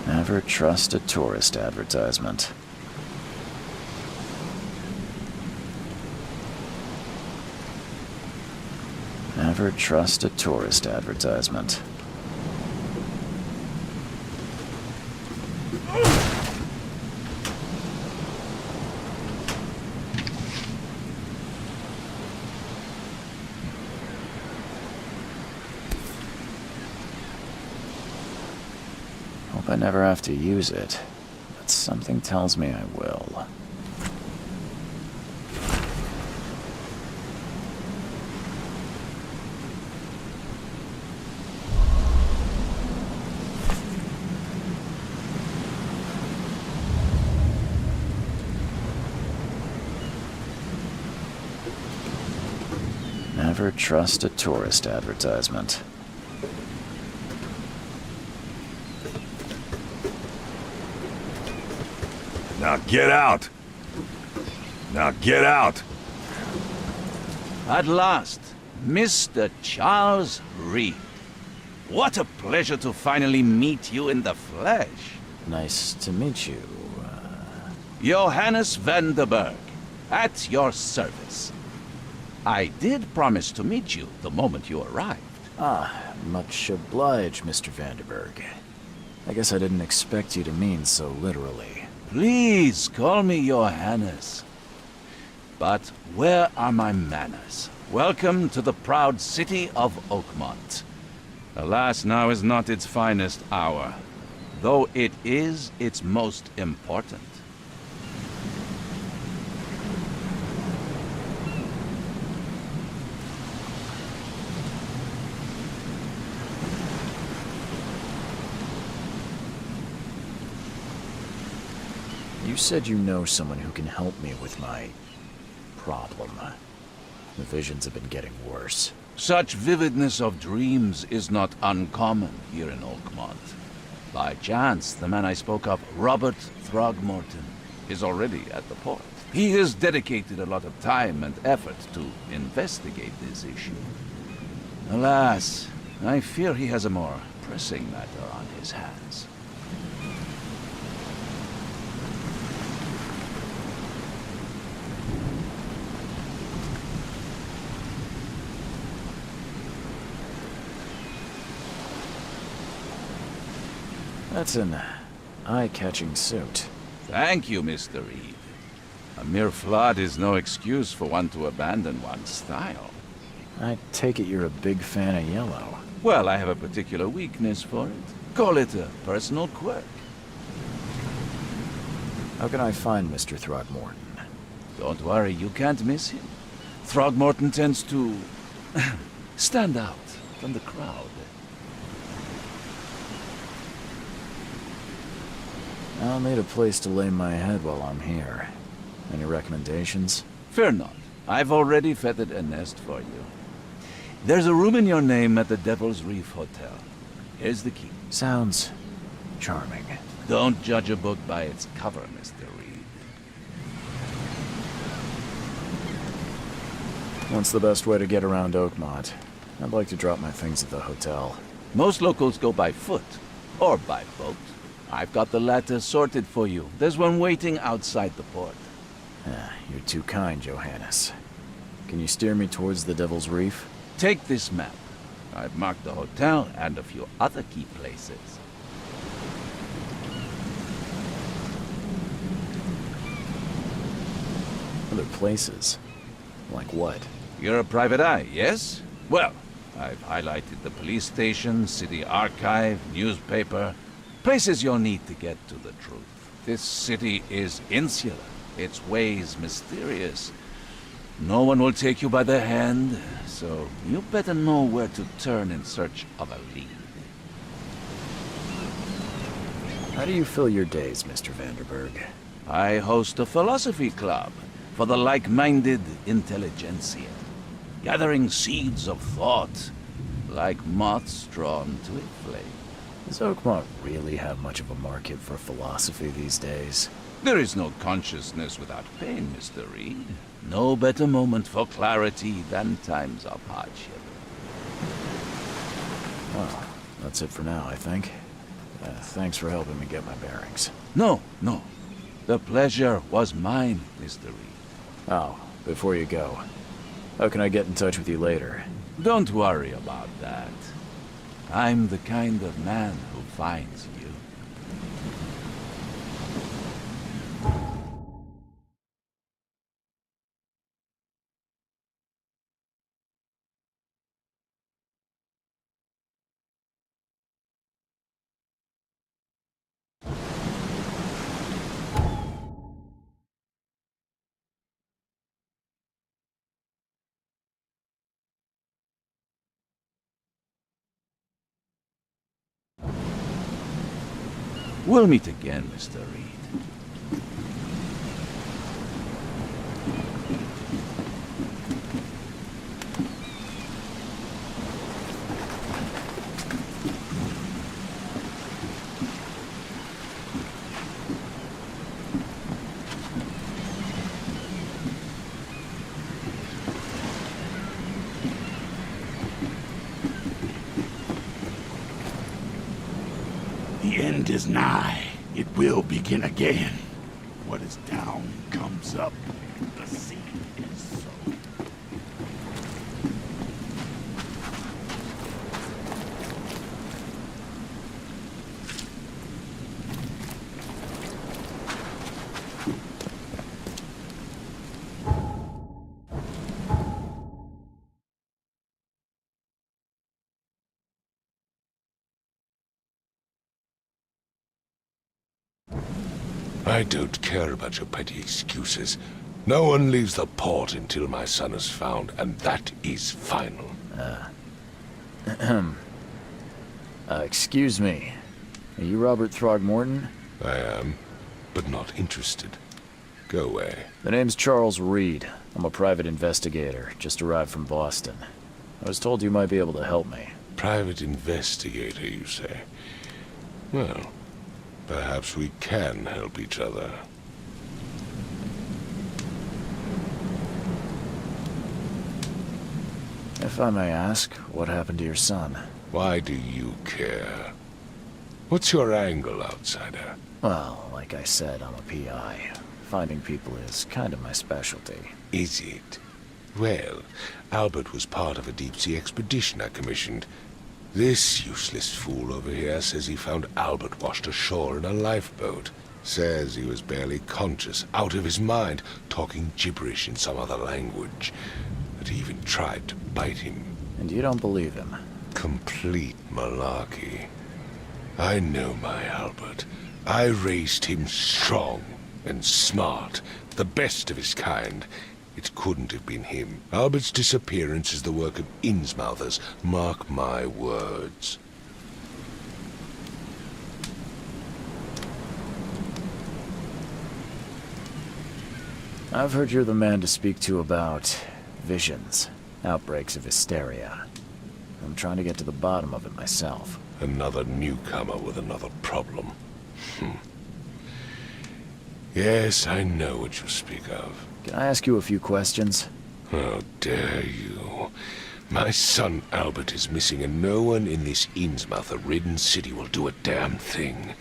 Never trust a tourist advertisement. Never trust a tourist advertisement. Hope I never have to use it, but something tells me I will. Never trust a tourist advertisement. Now get out! Now get out! At last, Mr. Charles Reed. What a pleasure to finally meet you in the flesh. Nice to meet you. Johannes Vanderberg, at your service. I did promise to meet you the moment you arrived. Much obliged, Mr. Vanderberg. I guess I didn't expect you to mean so literally. Please call me Johannes. But where are my manners? Welcome to the proud city of Oakmont. Alas, now is not its finest hour, though it is its most important. You said you know someone who can help me with my problem. The visions have been getting worse. Such vividness of dreams is not uncommon here in Oakmont. By chance, the man I spoke of, Robert Throgmorton, is already at the port. He has dedicated a lot of time and effort to investigate this issue. Alas, I fear he has a more pressing matter on his hands. That's an eye-catching suit. Thank you, Mr. Reed. A mere flood is no excuse for one to abandon one's style. I take it you're a big fan of yellow. Well, I have a particular weakness for it. Call it a personal quirk. How can I find Mr. Throgmorton? Don't worry, you can't miss him. Throgmorton tends to stand out from the crowd. I'll need a place to lay my head while I'm here. Any recommendations? Fear not. I've already feathered a nest for you. There's a room in your name at the Devil's Reef Hotel. Here's the key. Sounds charming. Don't judge a book by its cover, Mr. Reed. What's the best way to get around Oakmont? I'd like to drop my things at the hotel. Most locals go by foot, or by boat. I've got the latter sorted for you. There's one waiting outside the port. You're too kind, Johannes. Can you steer me towards the Devil's Reef? Take this map. I've marked the hotel and a few other key places. Other places? Like what? You're a private eye, yes? Well, I've highlighted the police station, city archive, newspaper, places you'll need to get to the truth. This city is insular, its ways mysterious. No one will take you by the hand, so you better know where to turn in search of a lead. How do you fill your days, Mr. Vanderberg? I host a philosophy club for the like-minded intelligentsia, gathering seeds of thought like moths drawn to a flame. Does Oakmont really have much of a market for philosophy these days? There is no consciousness without pain, Mr. Reed. No better moment for clarity than times of hardship. Well, that's it for now, I think. Thanks for helping me get my bearings. No, no. The pleasure was mine, Mr. Reed. Oh, before you go, how can I get in touch with you later? Don't worry about that. I'm the kind of man who finds you. We'll meet again, Mr. Reed. The end is nigh. It will begin again. What is down comes up. The seed is sown. I don't care about your petty excuses. No one leaves the port until my son is found, and that is final. Excuse me. Are you Robert Throgmorton? I am, but not interested. Go away. The name's Charles Reed. I'm a private investigator, just arrived from Boston. I was told you might be able to help me. Private investigator, you say? Well, perhaps we can help each other. If I may ask, what happened to your son? Why do you care? What's your angle, outsider? Well, like I said, I'm a PI. Finding people is kind of my specialty. Is it? Well, Albert was part of a deep-sea expedition I commissioned. This useless fool over here says he found Albert washed ashore in a lifeboat. Says he was barely conscious, out of his mind, talking gibberish in some other language. That he even tried to bite him. And you don't believe him? Complete malarkey. I know my Albert. I raised him strong and smart, the best of his kind. It couldn't have been him. Albert's disappearance is the work of Innsmouthers. Mark my words. I've heard you're the man to speak to about visions, outbreaks of hysteria. I'm trying to get to the bottom of it myself. Another newcomer with another problem. Yes, I know what you speak of. Can I ask you a few questions? How dare you? My son Albert is missing, and no one in this Innsmouther-ridden city will do a damn thing.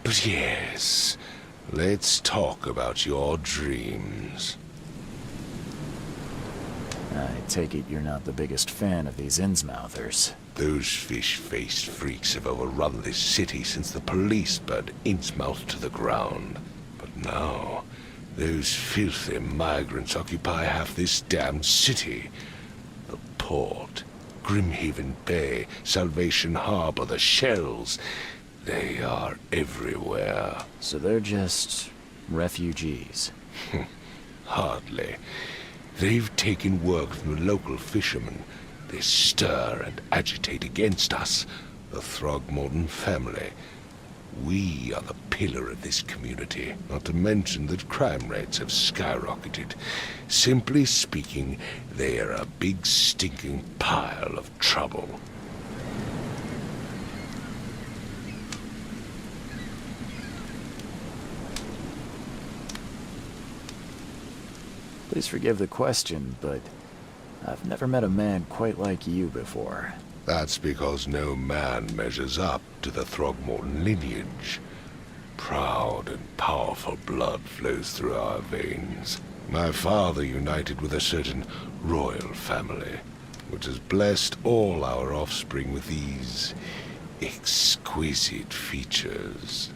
But yes, let's talk about your dreams. I take it you're not the biggest fan of these Innsmouthers. Those fish-faced freaks have overrun this city since the police burned Innsmouth to the ground. But now, those filthy migrants occupy half this damned city. The port, Grimhaven Bay, Salvation Harbor, the shells. They are everywhere. So they're just refugees. Hardly. They've taken work from the local fishermen. They stir and agitate against us, the Throgmorton family. We are the pillar of this community, not to mention that crime rates have skyrocketed. Simply speaking, they are a big stinking pile of trouble. Please forgive the question, but I've never met a man quite like you before. That's because no man measures up to the Throgmorton lineage. Proud and powerful blood flows through our veins. My father united with a certain royal family, which has blessed all our offspring with these exquisite features.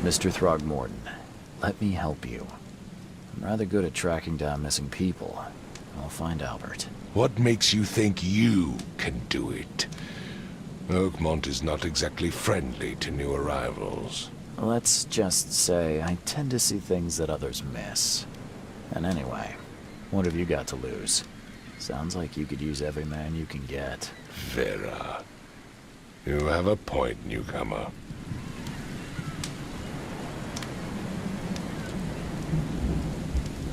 Mr. Throgmorton, let me help you. I'm rather good at tracking down missing people. I'll find Albert. What makes you think you can do it? Oakmont is not exactly friendly to new arrivals. Let's just say I tend to see things that others miss. And anyway, what have you got to lose? Sounds like you could use every man you can get. Vera. You have a point, newcomer.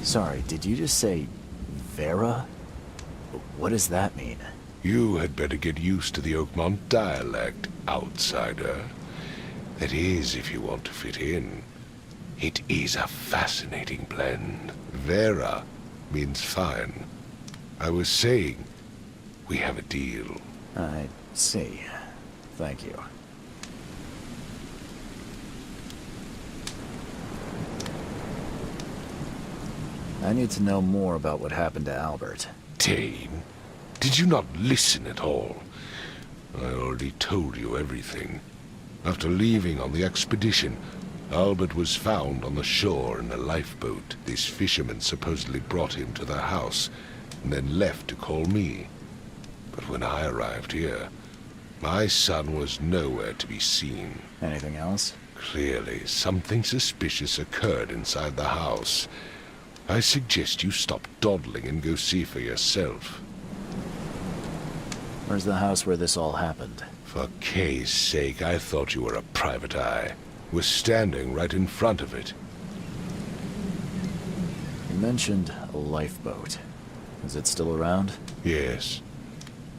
Sorry, did you just say Vera? What does that mean? You had better get used to the Oakmont dialect, outsider. That is, if you want to fit in. It is a fascinating blend. Vera means fine. I was saying, we have a deal. I see. Thank you. I need to know more about what happened to Albert. Dane, did you not listen at all? I already told you everything. After leaving on the expedition, Albert was found on the shore in a lifeboat. This fisherman supposedly brought him to their house, and then left to call me. But when I arrived here, my son was nowhere to be seen. Anything else? Clearly, something suspicious occurred inside the house. I suggest you stop dawdling and go see for yourself. Where's the house where this all happened? For Kay's sake, I thought you were a private eye. We're standing right in front of it. You mentioned a lifeboat. Is it still around? Yes.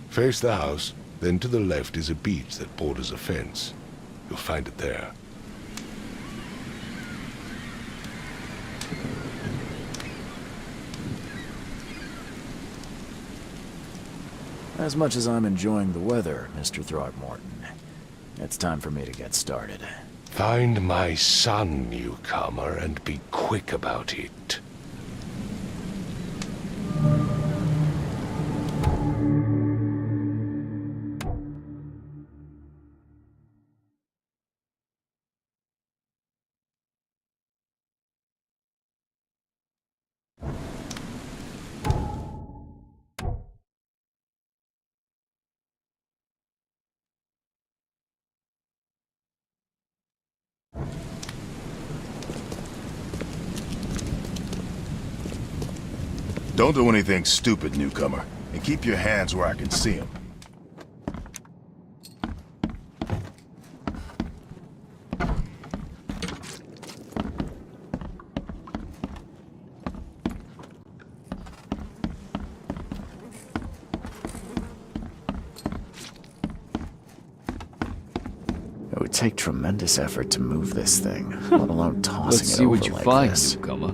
Face the house, then to the left is a beach that borders a fence. You'll find it there. As much as I'm enjoying the weather, Mr. Throgmorton, it's time for me to get started. Find my son, newcomer, and be quick about it. Don't do anything stupid, newcomer. And keep your hands where I can see them. It would take tremendous effort to move this thing, let alone tossing Let's it see over what you like find, this. newcomer.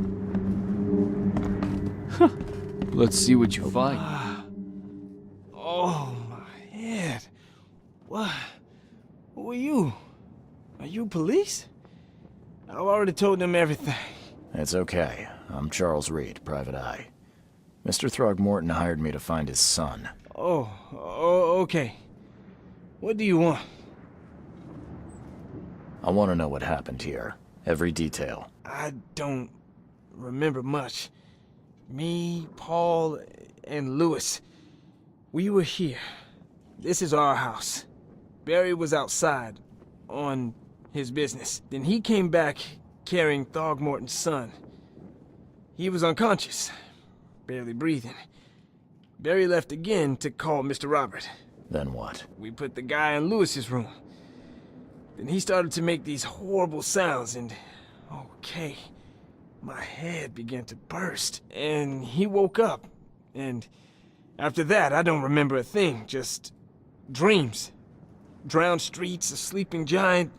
Let's see what you find. Oh, my head. What? Who are you? Are you police? I've already told them everything. It's okay. I'm Charles Reed, Private Eye. Mr. Throgmorton hired me to find his son. Oh, okay. What do you want? I want to know what happened here. Every detail. I don't remember much. Me, Paul, and Lewis, we were here. This is our house. Barry was outside, on his business. Then he came back carrying Throgmorton's son. He was unconscious, barely breathing. Barry left again to call Mr. Robert. Then what? We put the guy in Lewis's room. Then he started to make these horrible sounds and... okay. My head began to burst, and he woke up. And after that, I don't remember a thing, just dreams. drowned streets, a sleeping giant,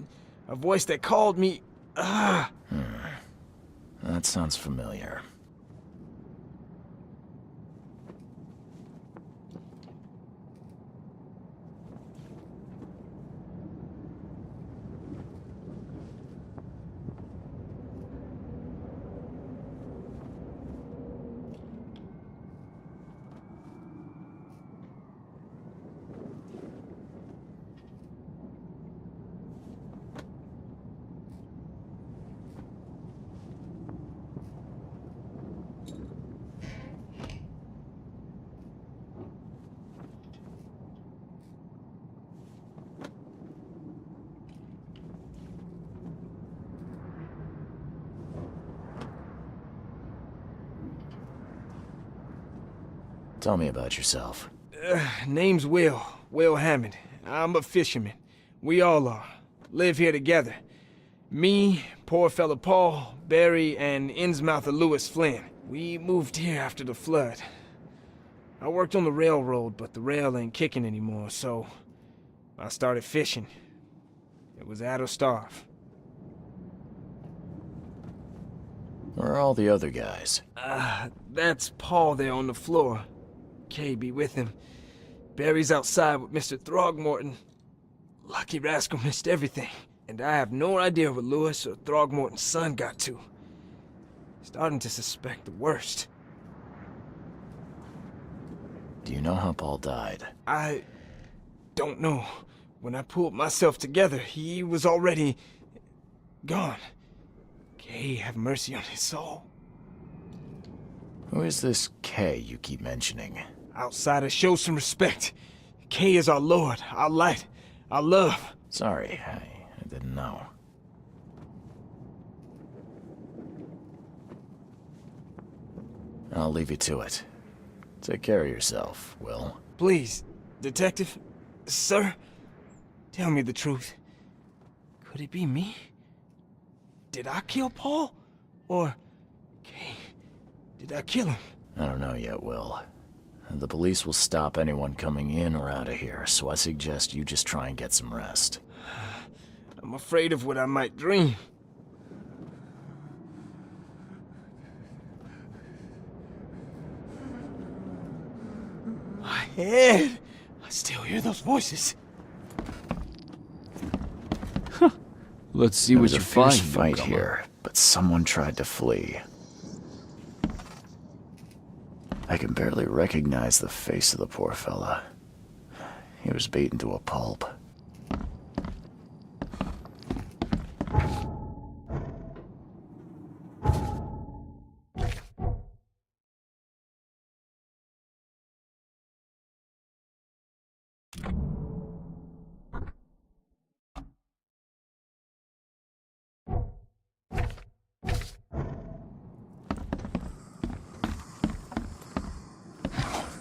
a voice that called me. That sounds familiar. Tell me about yourself. Name's Will Hammond. I'm a fisherman. We all are. Live here together. Me, poor fella Paul, Barry, and Innsmouther Lewis Flynn. We moved here after the flood. I worked on the railroad, but the rail ain't kicking anymore, so I started fishing. It was add or starve. Where are all the other guys? That's Paul there on the floor. Kay be with him. Barry's outside with Mr. Throgmorton. Lucky rascal missed everything. And I have no idea what Lewis or Throgmorton's son got to. Starting to suspect the worst. Do you know how Paul died? I don't know. When I pulled myself together, he was already gone. Kay have mercy on his soul. Who is this K you keep mentioning? Outsiders, show some respect. Kay is our lord, our light, our love. Sorry, I didn't know. I'll leave you to it. Take care of yourself, Will. Please, detective, sir, tell me the truth. Could it be me? Did I kill Paul? Or, Kay, did I kill him? I don't know yet, Will. The police will stop anyone coming in or out of here, so I suggest you just try and get some rest. I'm afraid of what I might dream. My head! I still hear those voices. Let's see There what was you a fierce find, fight newcomer. here, but someone tried to flee. I can barely recognize the face of the poor fella. He was beaten to a pulp.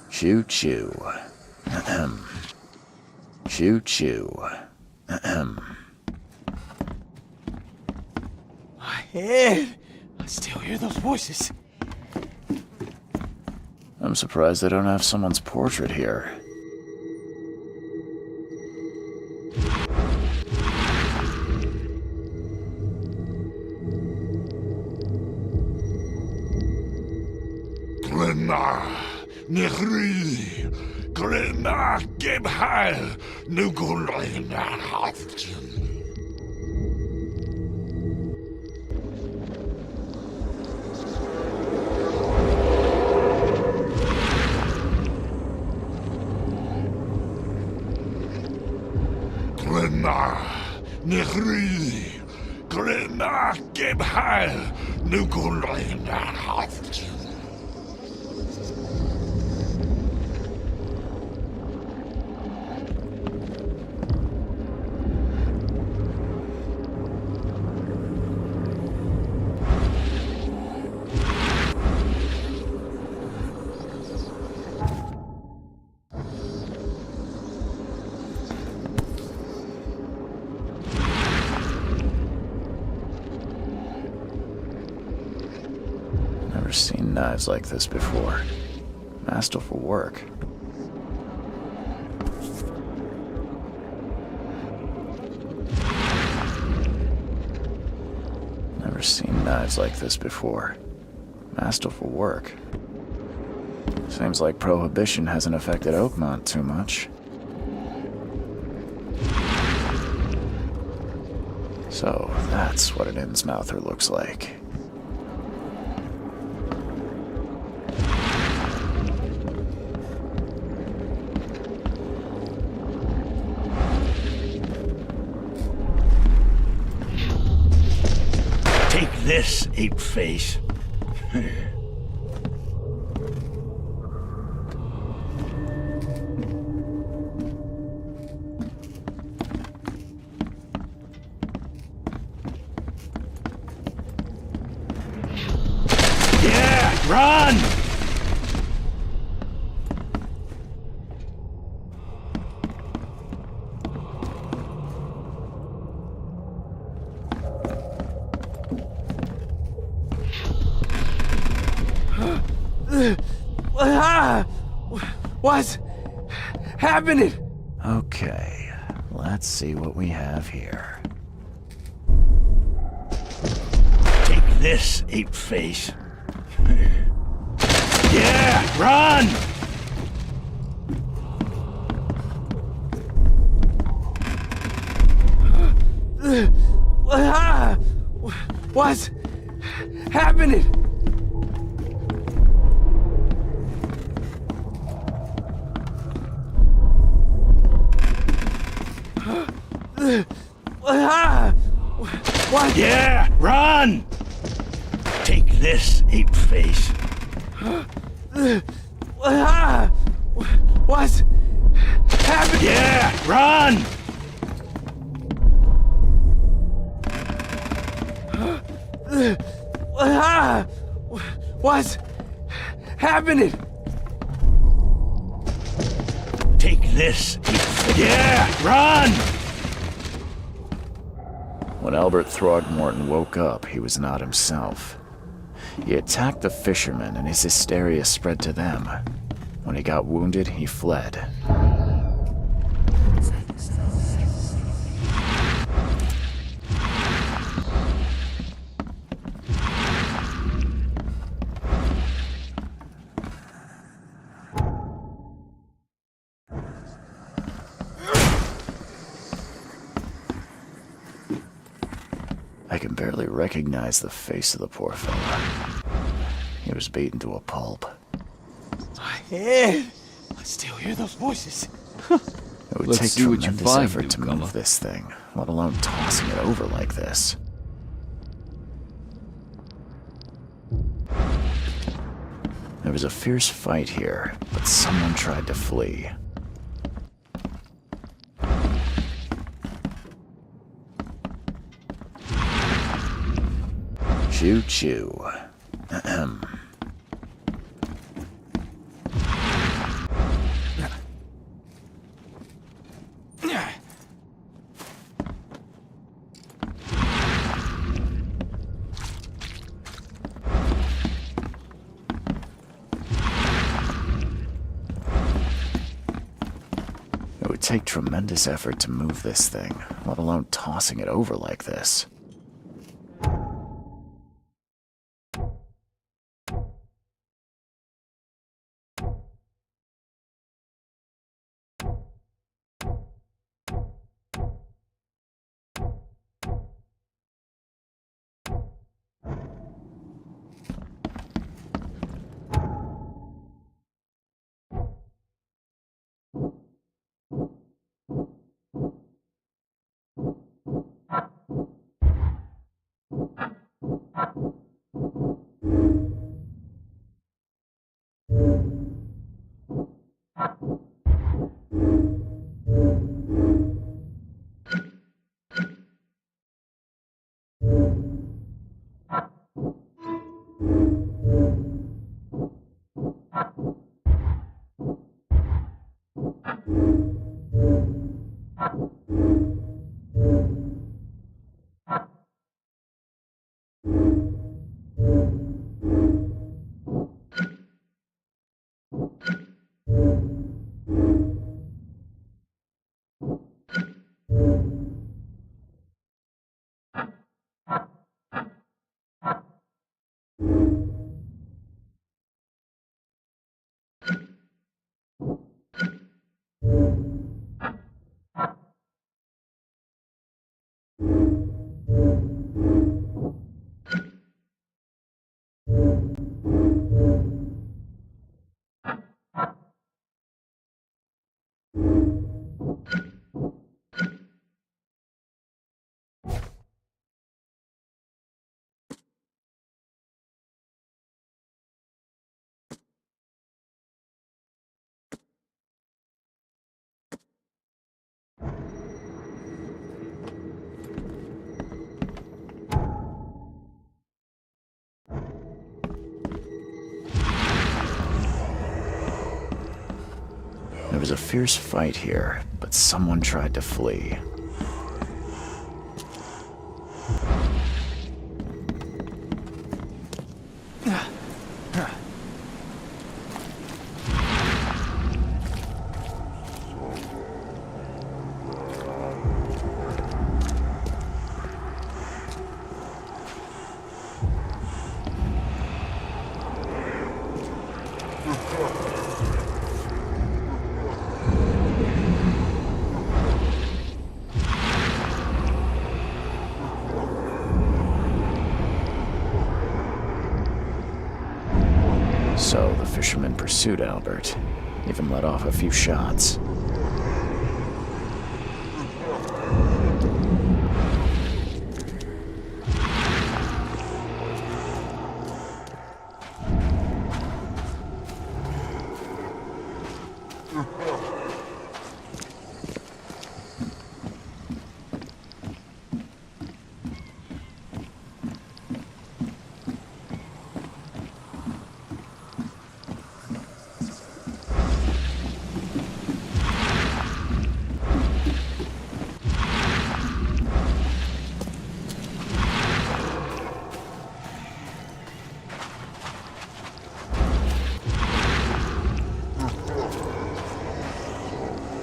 Choo-choo. Ahem. Choo-choo. Ahem. My head! I still hear those voices. I'm surprised they don't have someone's portrait here. Nechri, Grena, Gebhal, Nugulina, Haftin. Grena, Nechri, Grena, Gebhal, Nugulina, Haftin. Never seen knives like this before. Masterful work. seen knives like this before. Masterful work. Seems like Prohibition hasn't affected Oakmont too much. So, that's what an Innsmouther looks like. Take this, ape-face. Yeah, run! What's happening? Okay, let's see what we have here. Take this, ape-face. Yeah, run! What's happening? What? Yeah, run! Take this, ape-face. What's happening? Yeah, run! What's happening? Take this, ape-face. Yeah, run! When Albert Throgmorton woke up, he was not himself. He attacked the fishermen, and his hysteria spread to them. When he got wounded, he fled. I can barely recognize the face of the poor fella. He was beaten to a pulp. I still hear those voices. It would Let's take see what you tremendous find, effort to newcomer. move this thing, let alone tossing it over like this. There was a fierce fight here, but someone tried to flee. Choo-choo. Ahem. It would take tremendous effort to move this thing, let alone tossing it over like this. There was a fierce fight here, but someone tried to flee. So the fisherman pursued Albert, even let off a few shots.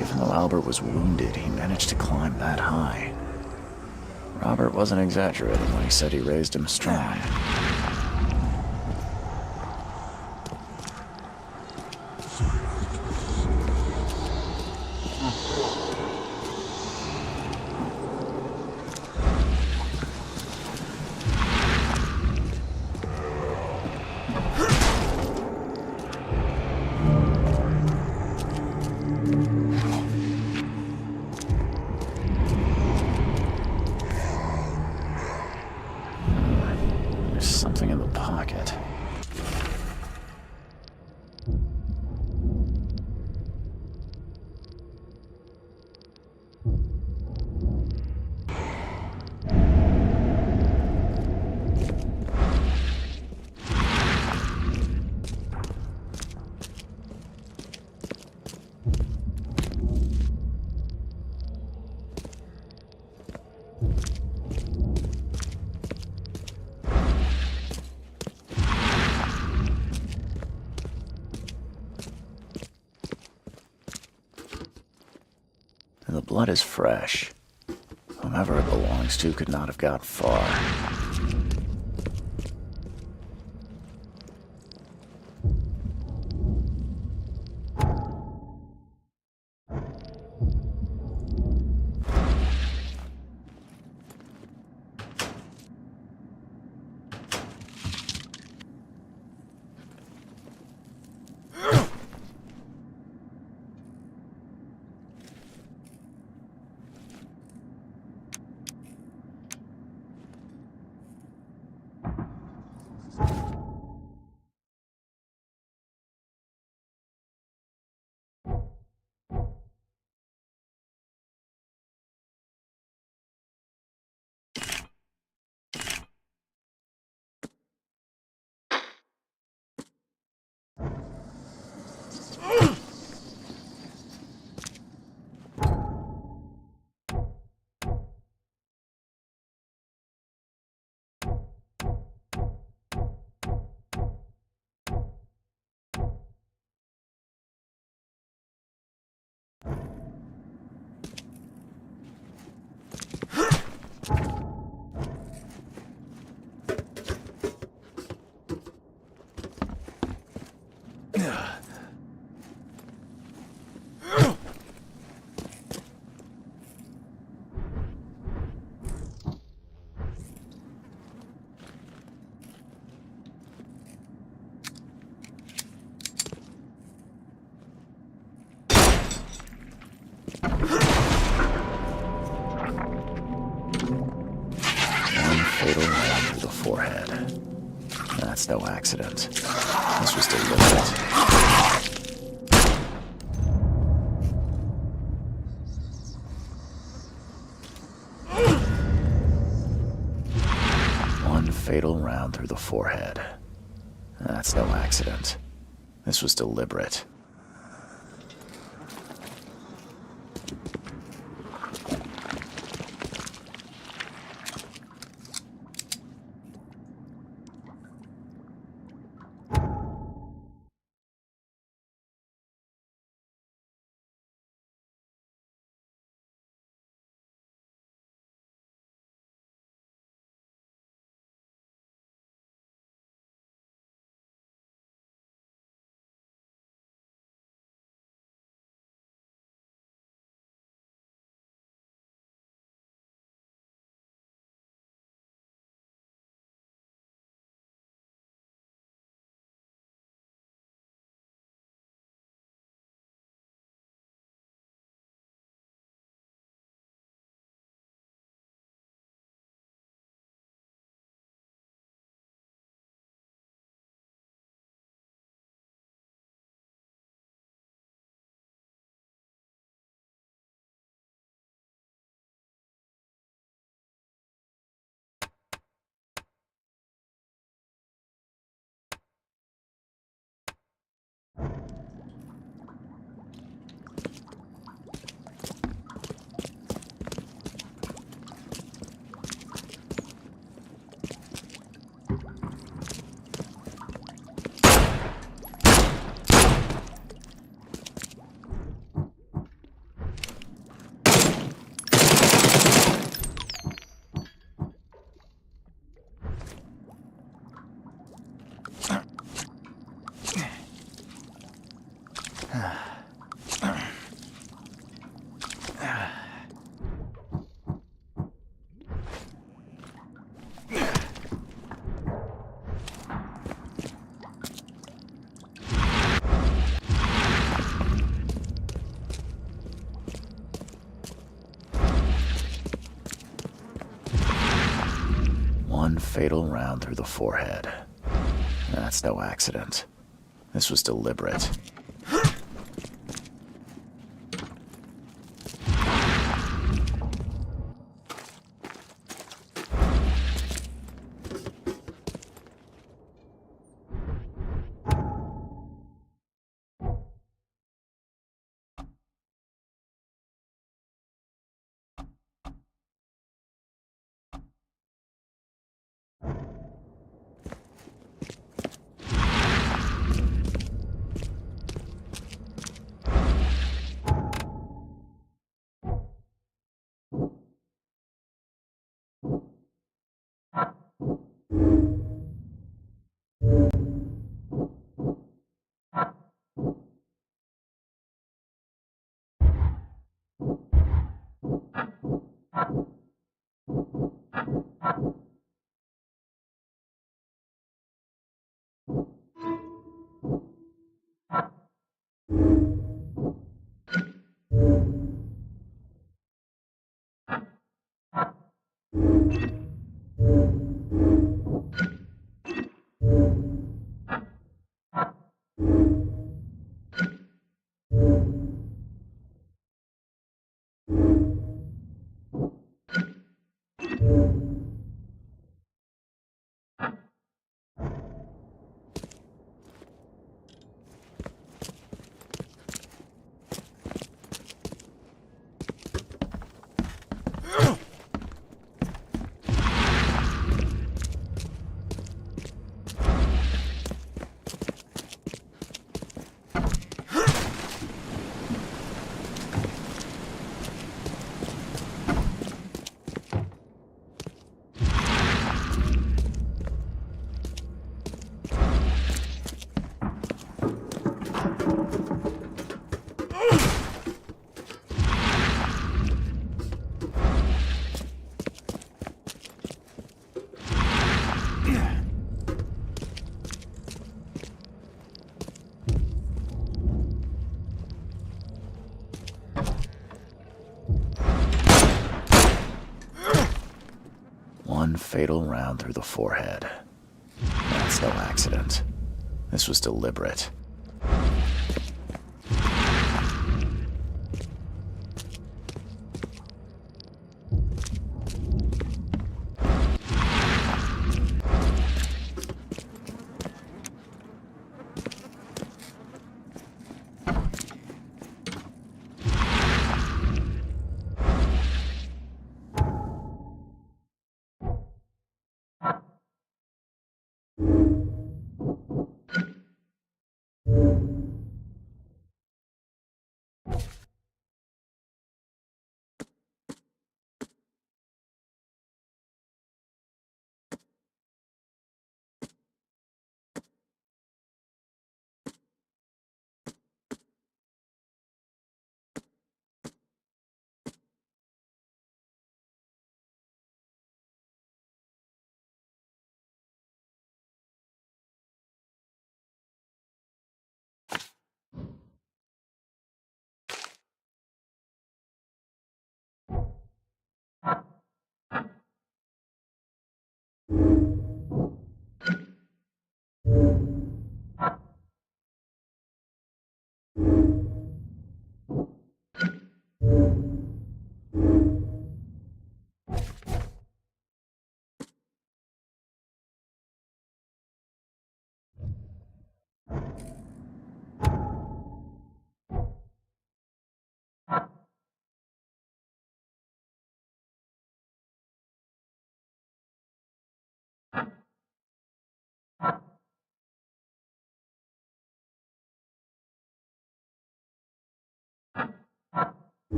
Even though Albert was wounded, he managed to climb that high. Robert wasn't exaggerating when he said he raised him strong. There's something in the pocket. The blood is fresh. Whomever it belongs to could not have got far. fatal wound through the forehead. That's no accident. This was deliberate. One fatal round through the forehead. That's no accident. This was deliberate. One fatal round through the forehead. That's no accident. This was deliberate. One fatal round through the forehead. That's no accident. This was deliberate.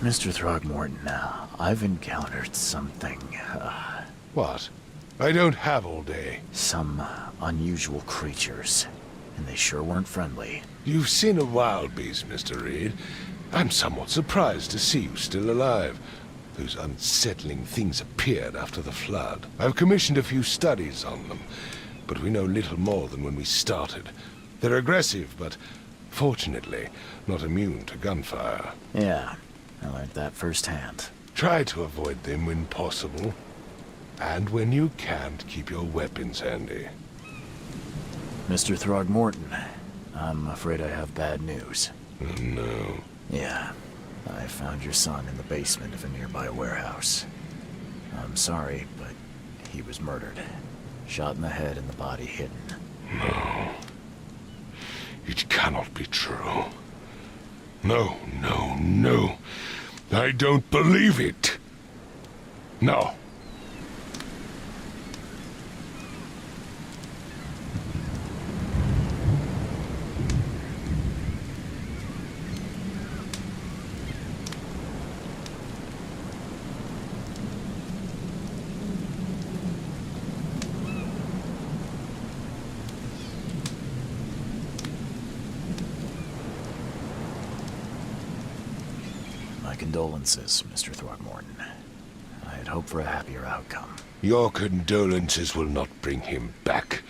Mr. Throgmorton, I've encountered something, What? I don't have all day. some unusual creatures, and they sure weren't friendly. You've seen a wild beast, Mr. Reed. I'm somewhat surprised to see you still alive. Those unsettling things appeared after the flood. I've commissioned a few studies on them, but we know little more than when we started. They're aggressive, but fortunately not immune to gunfire. Yeah, I learned that firsthand. Try to avoid them when possible. And when you can't, keep your weapons handy. Mr. Throgmorton, I'm afraid I have bad news. Oh, no. Yeah, I found your son in the basement of a nearby warehouse. I'm sorry, but he was murdered. Shot in the head and the body hidden. No. It cannot be true. No, no, no. I don't believe it. No. condolences, Mr. Throckmorton. I had hoped for a happier outcome. Your condolences will not bring him back.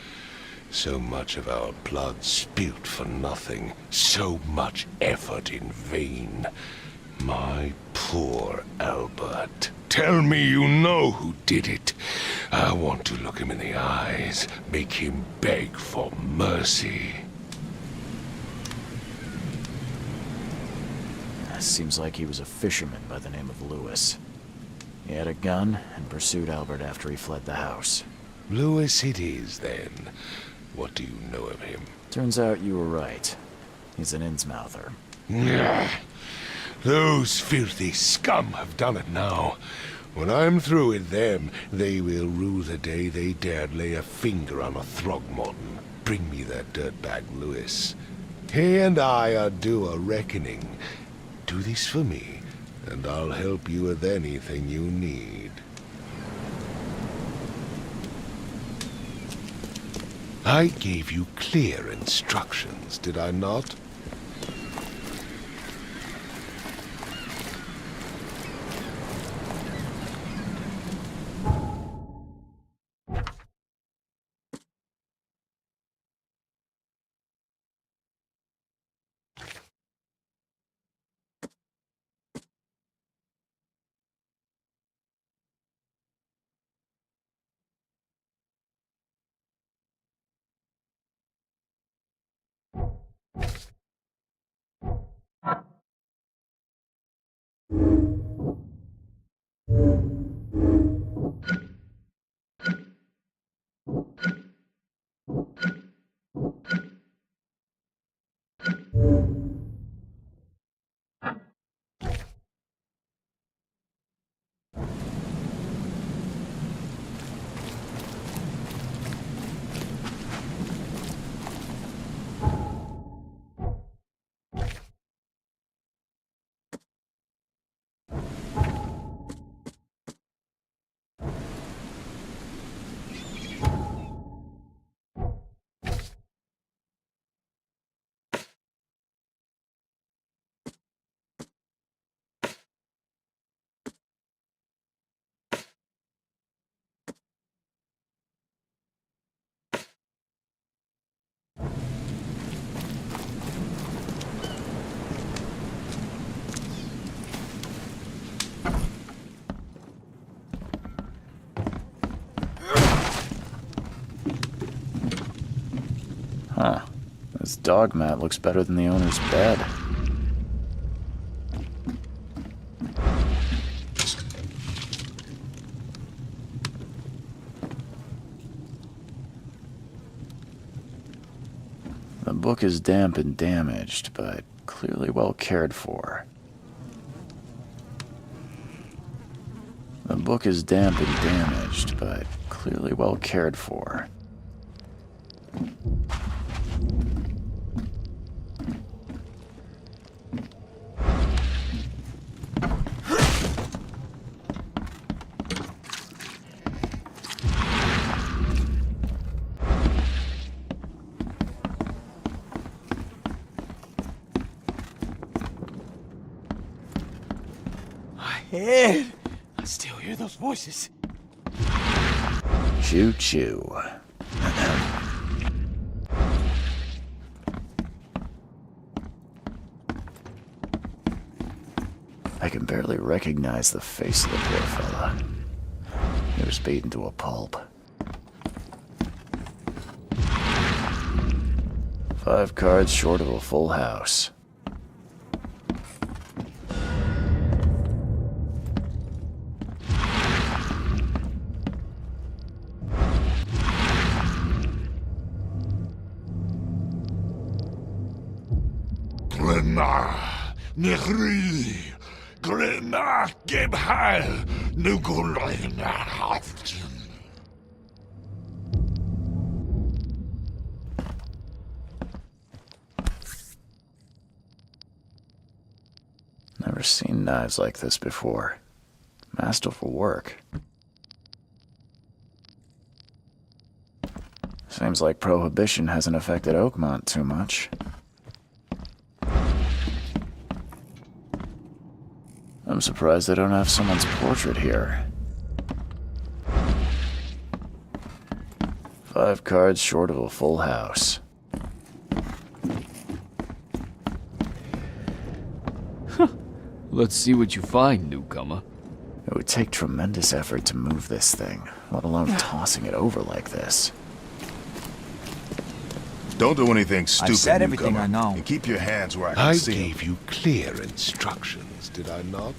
So much of our blood spilt for nothing. So much effort in vain. My poor Albert. Tell me you know who did it. I want to look him in the eyes, make him beg for mercy. Seems like he was a fisherman by the name of Lewis. He had a gun and pursued Albert after he fled the house. Lewis it is, then. What do you know of him? Turns out you were right. He's an Innsmouther. Those filthy scum have done it now. When I'm through with them, they will rue the day they dared lay a finger on a Throgmorton. Bring me that dirtbag Lewis. He and I are due a reckoning. Do this for me, and I'll help you with anything you need. I gave you clear instructions, did I not? Huh. This dog mat looks better than the owner's bed. The book is damp and damaged, but clearly well cared for. The book is damp and damaged, but clearly well cared for. Head! I still hear those voices. Choo choo. I can barely recognize the face of the poor fella. He was beaten to a pulp. 5 cards short of a full house. Nechri, Glenna, Gebhal, Nugulina, Hafton. Never seen knives like this before. Masterful work. Seems like Prohibition hasn't affected Oakmont too much. I'm surprised they don't have someone's portrait here. 5 cards short of a full house. Let's see what you find, newcomer. It would take tremendous effort to move this thing, let alone tossing it over like this. Don't do anything stupid, I've said everything newcomer. I know. And keep your hands where I can I see 'em. gave you clear instructions, did I not?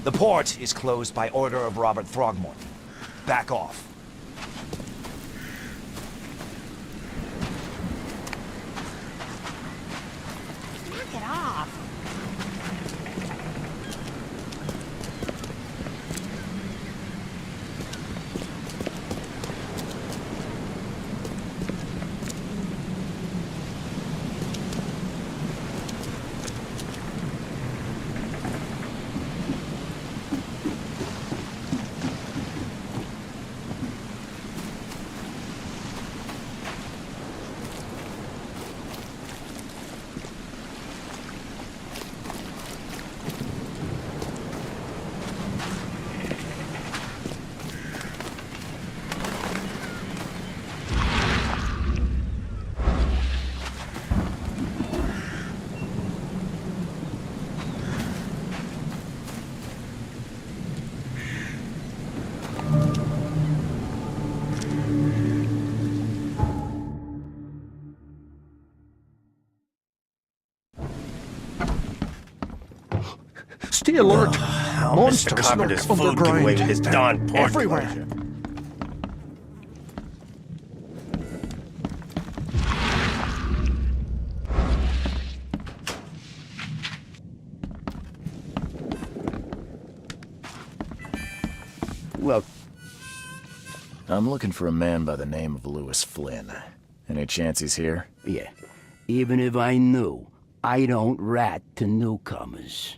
The port is closed by order of Robert Throgmorton. Back off. Knock it off. Stay alert! Monsters Mr. Carpenter's lurk food can underground. wait his darn pork Everywhere. pleasure. Well, I'm looking for a man by the name of Lewis Flynn. Any chance he's here? yeah. Even if I knew, I don't rat to newcomers.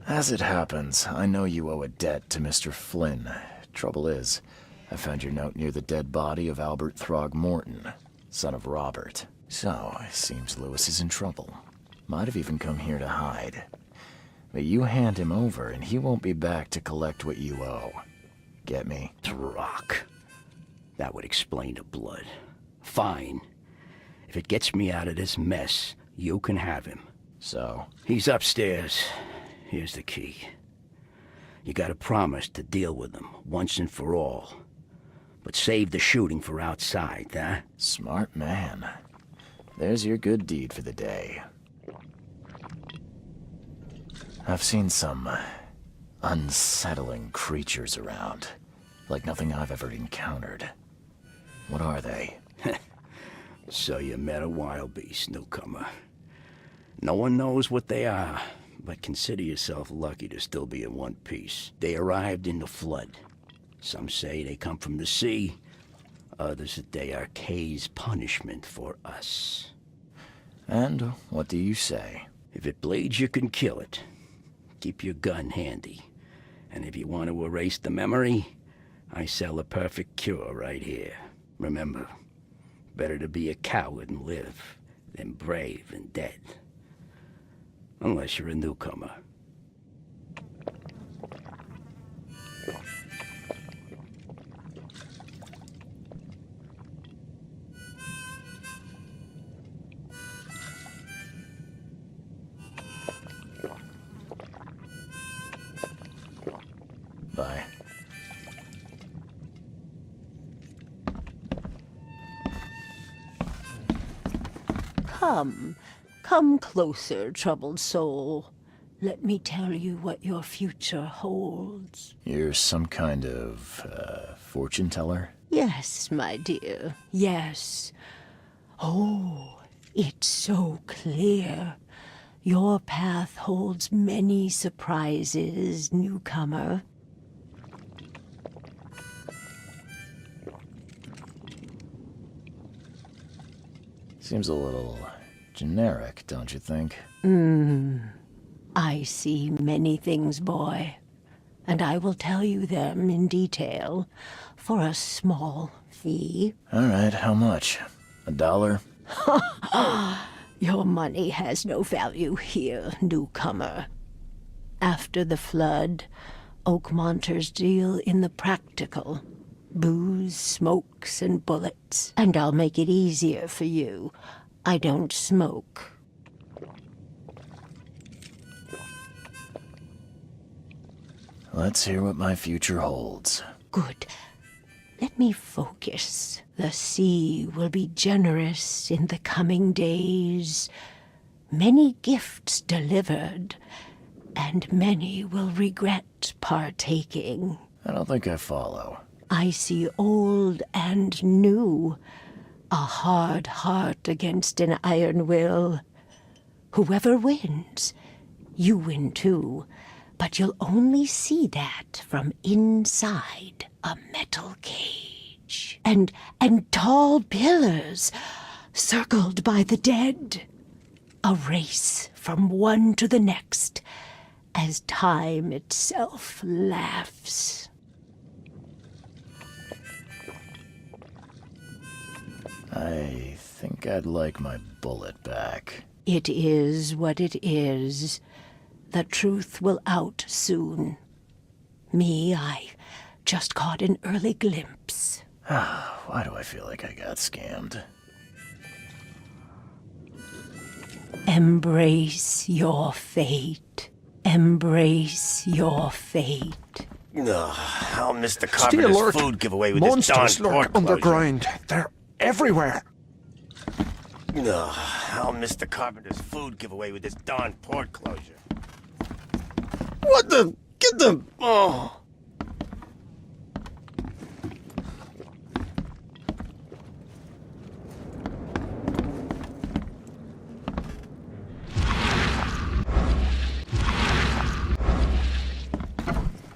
As it happens, I know you owe a debt to Mr. Flynn. Trouble is, I found your note near the dead body of Albert Throgmorton, son of Robert. So, it seems Lewis is in trouble. Might have even come here to hide. But you hand him over and he won't be back to collect what you owe. Get me? Rock. That would explain the blood. Fine. If it gets me out of this mess, you can have him. So? He's upstairs. Here's the key. You gotta promise to deal with him once and for all. But save the shooting for outside, huh? Smart man. There's your good deed for the day. I've seen some unsettling creatures around, like nothing I've ever encountered. What are they? So you met a wild beast, newcomer. No one knows what they are, but consider yourself lucky to still be in one piece. They arrived in the flood. Some say they come from the sea. Others that they are Kay's punishment for us. And what do you say? If it bleeds, you can kill it. Keep your gun handy. And if you want to erase the memory, I sell a perfect cure right here. Remember, better to be a coward and live than brave and dead. Unless you're a newcomer. Bye. Come closer, troubled soul. Let me tell you what your future holds. You're some kind of, fortune teller? Yes, my dear, yes. Oh, it's so clear. Your path holds many surprises, newcomer. Seems a little generic, don't you think? I see many things, boy, and I will tell you them in detail for a small fee. All right, how much? $1? Your money has no value here, newcomer. After the flood, Oakmonters deal in the practical. Booze, smokes, and bullets. And I'll make it easier for you. I don't smoke. Let's hear what my future holds. Good. Let me focus. The sea will be generous in the coming days. Many gifts delivered, and many will regret partaking. I don't think I follow. I see old and new. A hard heart against an iron will. Whoever wins, you win too. But you'll only see that from inside a metal cage. And tall pillars, circled by the dead. A race from one to the next, as time itself laughs. I think I'd like my bullet back. It is what it is. The truth will out soon. Me, I just caught an early glimpse. Why do I feel like I got scammed? Embrace your fate. Embrace your fate. I'll miss the Stay carpenter's alert. food giveaway with this darn Monsters pork lurk closure. underground. They're everywhere. I'll miss the carpenter's food giveaway with this darn port closure. What the? Get them! Oh!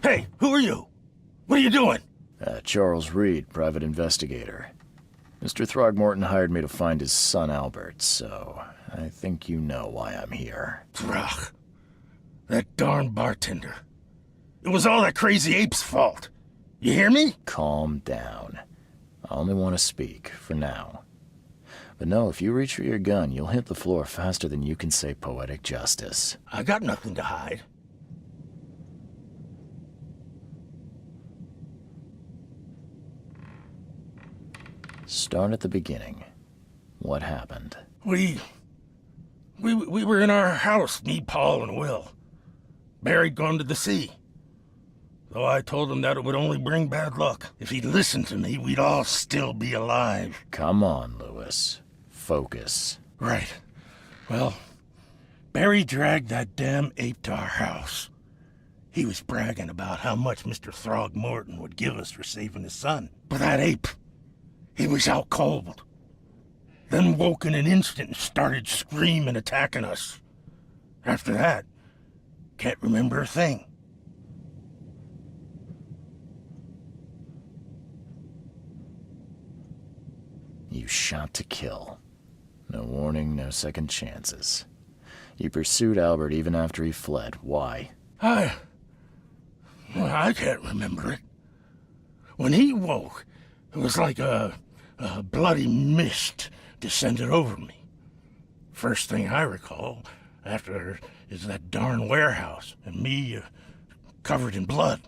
Hey, who are you? What are you doing? Charles Reed, private investigator. Mr. Throgmorton hired me to find his son Albert, so I think you know why I'm here. Throg. That darn bartender. It was all that crazy ape's fault. You hear me? Calm down. I only want to speak, for now. But no, if you reach for your gun, you'll hit the floor faster than you can say poetic justice. I got nothing to hide. Start at the beginning. What happened? We were in our house, me, Paul, and Will. Barry'd gone to the sea. Though I told him that it would only bring bad luck. If he'd listened to me, we'd all still be alive. Come on, Lewis. Focus. Right. Well, Barry dragged that damn ape to our house. He was bragging about how much Mr. Throgmorton would give us for saving his son. But that ape, he was out cold. Then woke in an instant and started screaming, attacking us. After that, can't remember a thing. You shot to kill. No warning, no second chances. You pursued Albert even after he fled. Why? Well, I can't remember it. When he woke, it was like a bloody mist descended over me. First thing I recall after is that darn warehouse and me covered in blood.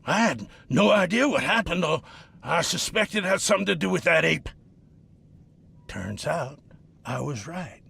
I had no idea what happened, though. I suspected it had something to do with that ape. Turns out I was right.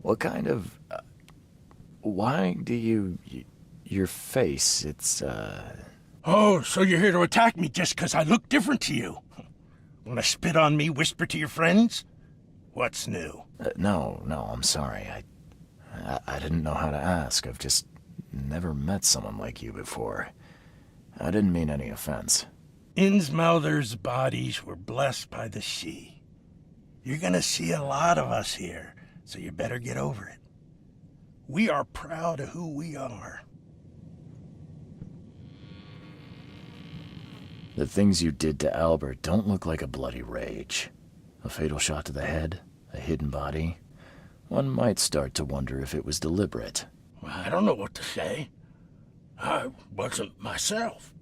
What kind of... why do you... your face, it's, Oh, so you're here to attack me just 'cause I look different to you? Wanna spit on me, whisper to your friends? What's new? no, I'm sorry. I didn't know how to ask. I've just never met someone like you before. I didn't mean any offense. Innsmouther's bodies were blessed by the sea. You're gonna see a lot of us here, so you better get over it. We are proud of who we are. The things you did to Albert don't look like a bloody rage. A fatal shot to the head, a hidden body. One might start to wonder if it was deliberate. Well, I don't know what to say. I wasn't myself.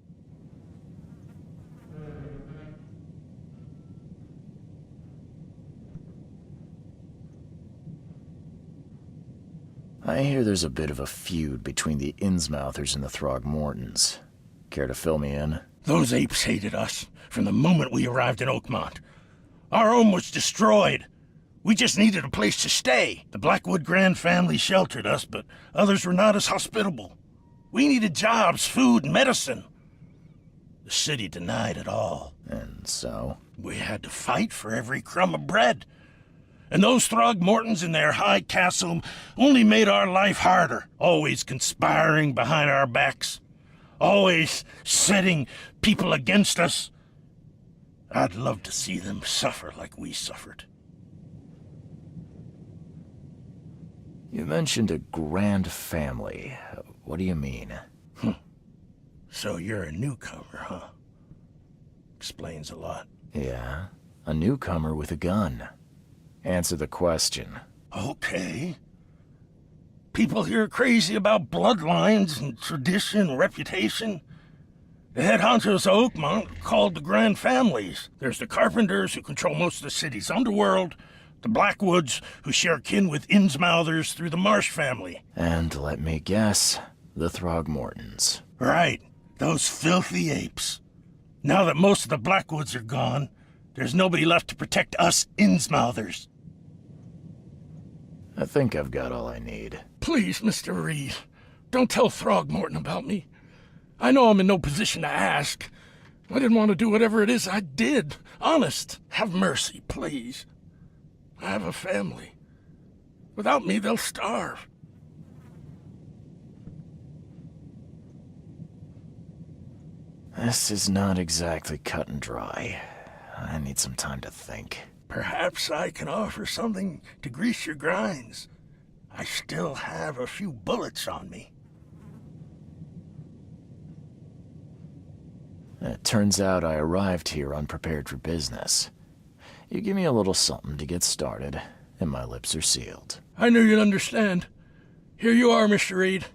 I hear there's a bit of a feud between the Innsmouthers and the Throgmortons. Care to fill me in? Those apes hated us from the moment we arrived in Oakmont. Our home was destroyed. We just needed a place to stay. The Blackwood Grand family sheltered us, but others were not as hospitable. We needed jobs, food, and medicine. The city denied it all. And so? We had to fight for every crumb of bread. And those Throgmortons in their high castle only made our life harder, always conspiring behind our backs, always setting people against us. I'd love to see them suffer like we suffered. You mentioned a grand family. What do you mean? So you're a newcomer, huh? Explains a lot. Yeah, a newcomer with a gun. Answer the question. Okay. People here are crazy about bloodlines and tradition and reputation. The head honchos of Oakmont are called the Grand Families. There's the Carpenters, who control most of the city's underworld, the Blackwoods, who share kin with Innsmouthers through the Marsh family. And let me guess, the Throgmortons. Right, those filthy apes. Now that most of the Blackwoods are gone, there's nobody left to protect us Innsmouthers. I think I've got all I need. Please, Mr. Reed, don't tell Throgmorton about me. I know I'm in no position to ask. I didn't want to do whatever it is I did. Honest, have mercy, please. I have a family. Without me, they'll starve. This is not exactly cut and dry. I need some time to think. Perhaps I can offer something to grease your grinds. I still have a few bullets on me. It turns out I arrived here unprepared for business. You give me a little something to get started, and my lips are sealed. I knew you'd understand. Here you are, Mr. Reed.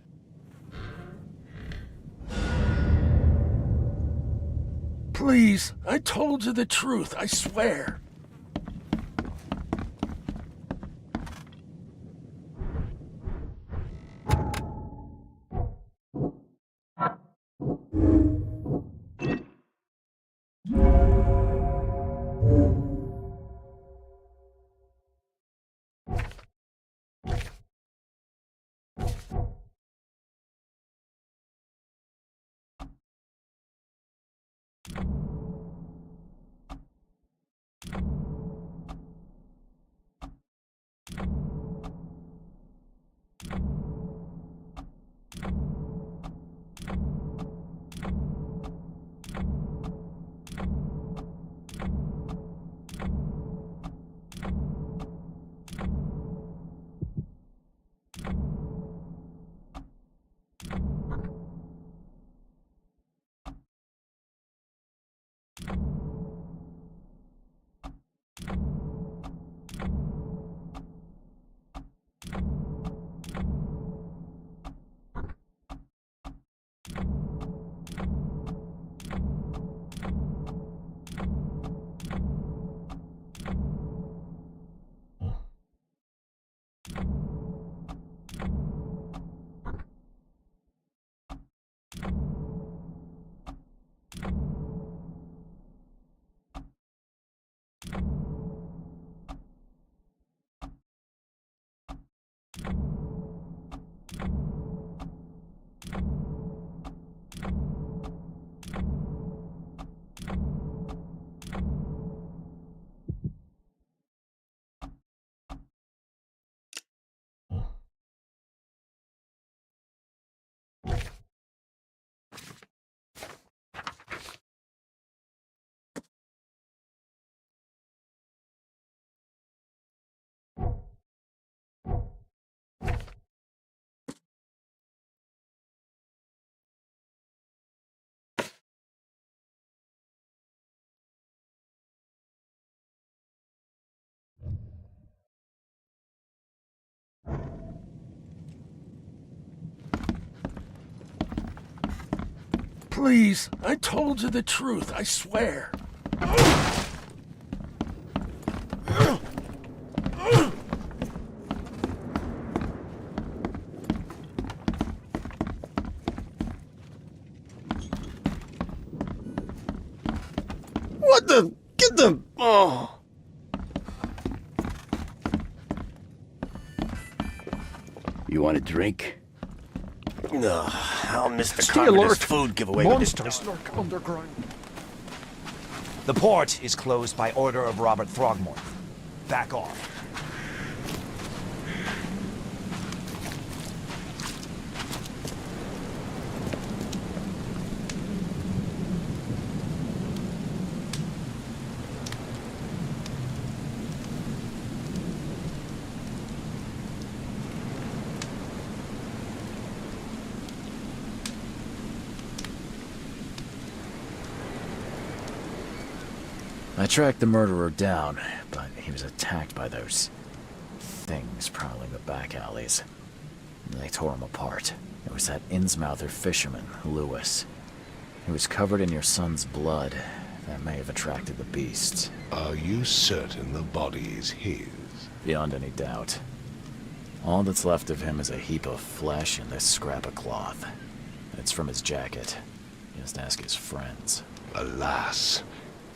Please, I told you the truth, I swear. Please, I told you the truth, I swear. What the? Get the... Oh. You want a drink? I'll miss the Stay communist alert. food giveaway with this Monsters dog. lurk underground. The port is closed by order of Robert Throgmorton. Back off. I tracked the murderer down, but he was attacked by those things prowling the back alleys. They tore him apart. It was that Innsmouther fisherman, Lewis. He was covered in your son's blood. That may have attracted the beasts. Are you certain the body is his? Beyond any doubt. All that's left of him is a heap of flesh and this scrap of cloth. It's from his jacket. Just ask his friends. Alas,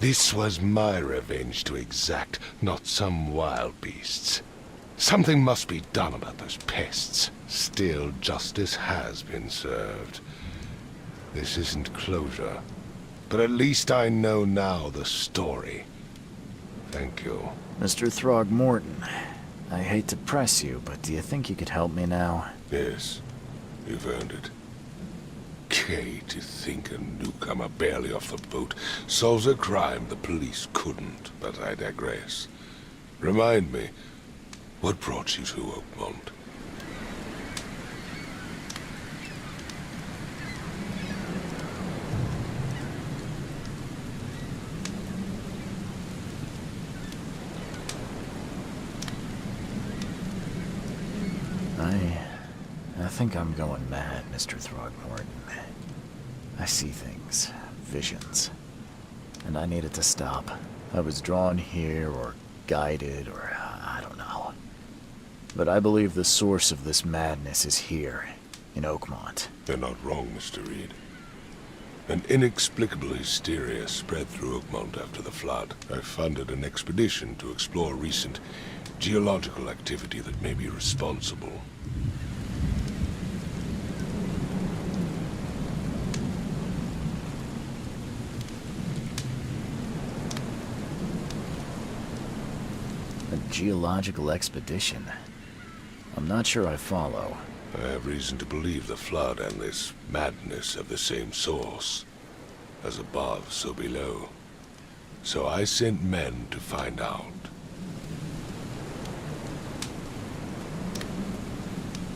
this was my revenge to exact, not some wild beast's. Something must be done about those pests. Still, justice has been served. This isn't closure, but at least I know now the story. Thank you. Mr. Throgmorton, I hate to press you, but do you think you could help me now? Yes, you've earned it. Okay, to think a newcomer barely off the boat solves a crime the police couldn't, but I digress. Remind me, what brought you to Oakmont? I think I'm going mad, Mr. Throgmorton. I see things, visions, and I needed to stop. I was drawn here, or guided, or I don't know. But I believe the source of this madness is here, in Oakmont. You're not wrong, Mr. Reed. An inexplicable hysteria spread through Oakmont after the flood. I funded an expedition to explore recent geological activity that may be responsible. A geological expedition? I'm not sure I follow. I have reason to believe the flood and this madness have the same source. As above, so below. So I sent men to find out.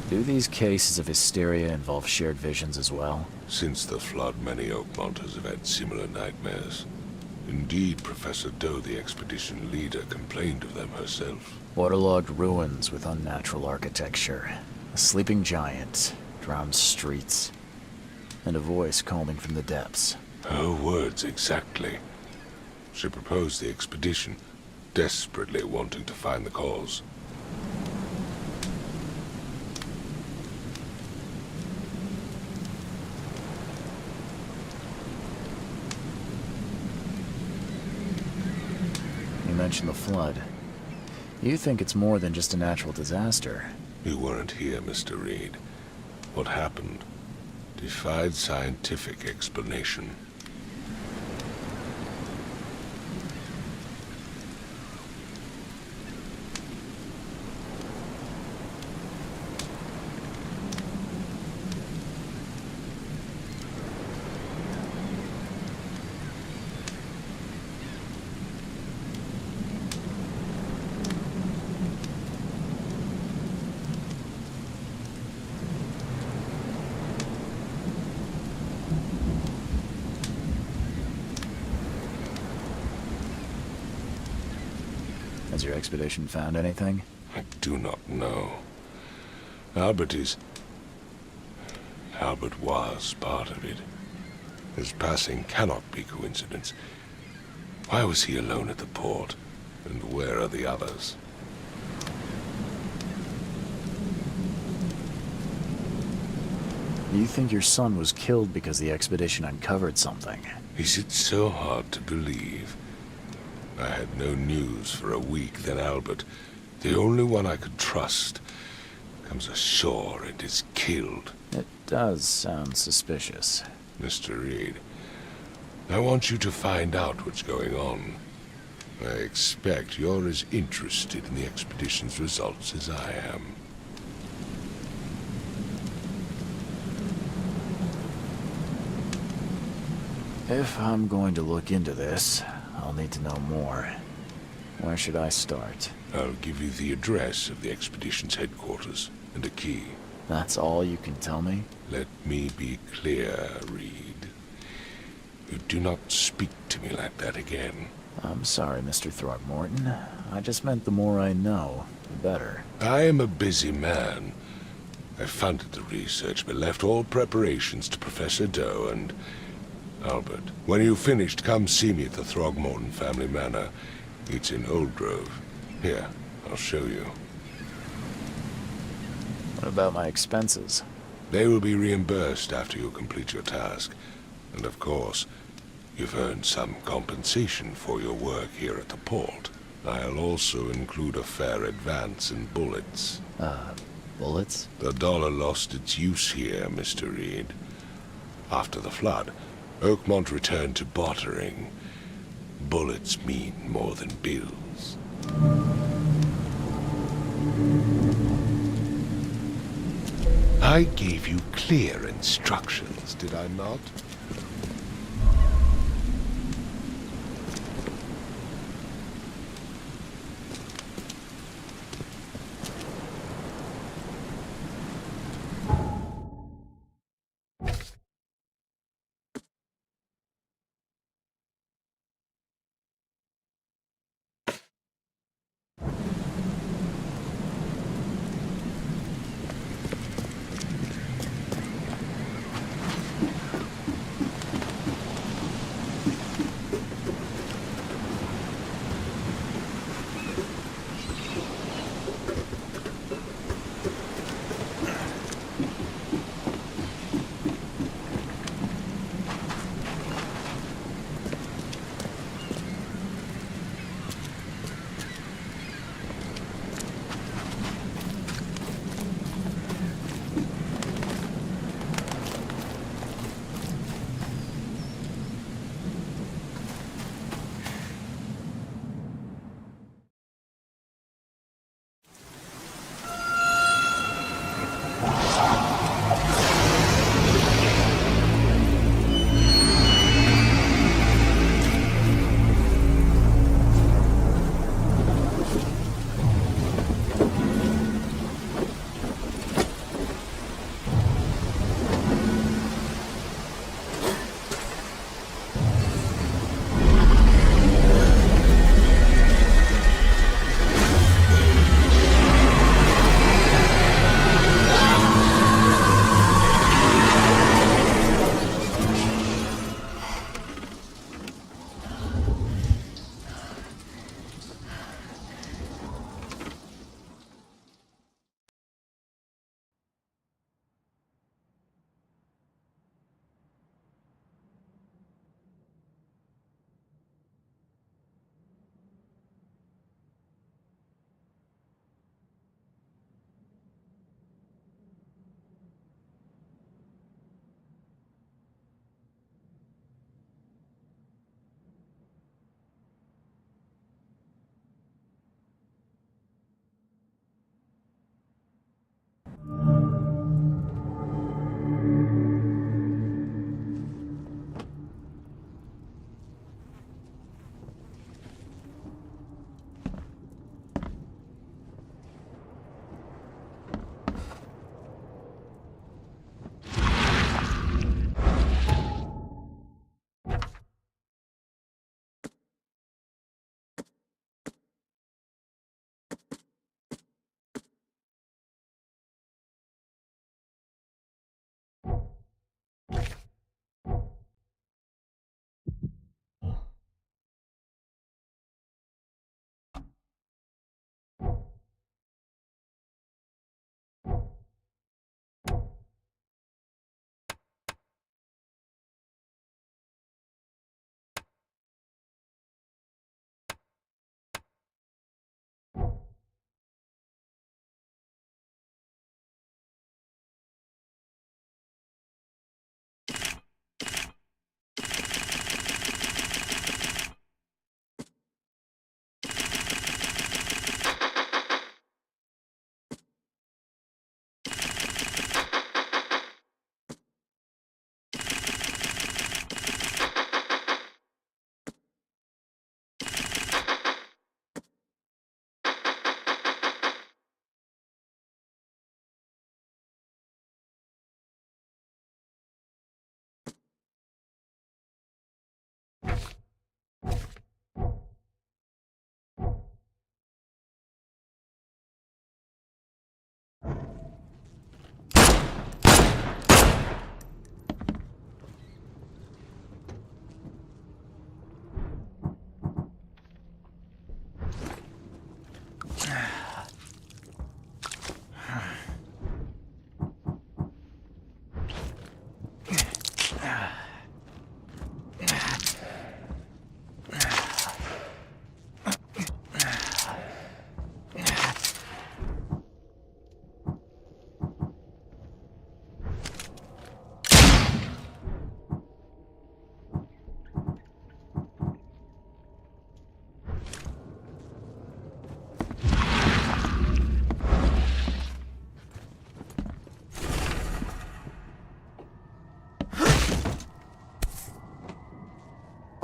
Do these cases of hysteria involve shared visions as well? Since the flood, many Oakmonters have had similar nightmares. Indeed, Professor Doe, the expedition leader, complained of them herself. Waterlogged ruins with unnatural architecture. A sleeping giant, drowned streets, and a voice calling from the depths. Her words exactly. She proposed the expedition, desperately wanting to find the cause. You mentioned the flood. You think it's more than just a natural disaster. You weren't here, Mr. Reed. What happened defied scientific explanation. Has your expedition found anything? I do not know. Albert was part of it. His passing cannot be coincidence. Why was he alone at the port? And where are the others? You think your son was killed because the expedition uncovered something? Is it so hard to believe? I had no news for a week, then Albert, the only one I could trust, comes ashore and is killed. It does sound suspicious. Mr. Reed, I want you to find out what's going on. I expect you're as interested in the expedition's results as I am. If I'm going to look into this, I'll need to know more. Where should I start? I'll give you the address of the expedition's headquarters and a key. That's all you can tell me? Let me be clear, Reed. You do not speak to me like that again. I'm sorry, Mr. Throgmorton. I just meant the more I know, the better. I am a busy man. I funded the research, but left all preparations to Professor Doe and Albert. When you've finished, come see me at the Throgmorton family manor. It's in Old Grove. Here, I'll show you. What about my expenses? They will be reimbursed after you complete your task. And of course, you've earned some compensation for your work here at the port. I'll also include a fair advance in bullets. Bullets? The dollar lost its use here, Mr. Reed. After the flood, Oakmont returned to bartering. Bullets mean more than bills. I gave you clear instructions, did I not?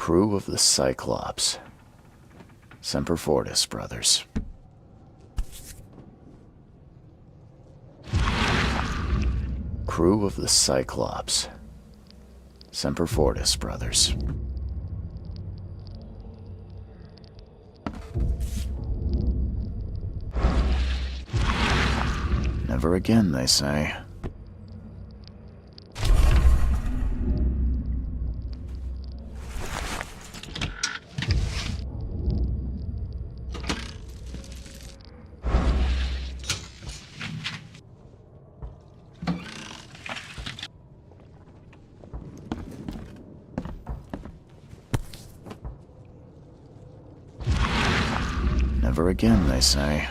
Crew of the Cyclops. Semper Fortis, brothers. Crew of the Cyclops. Semper Fortis, brothers. Never again, they say. Never again, they say.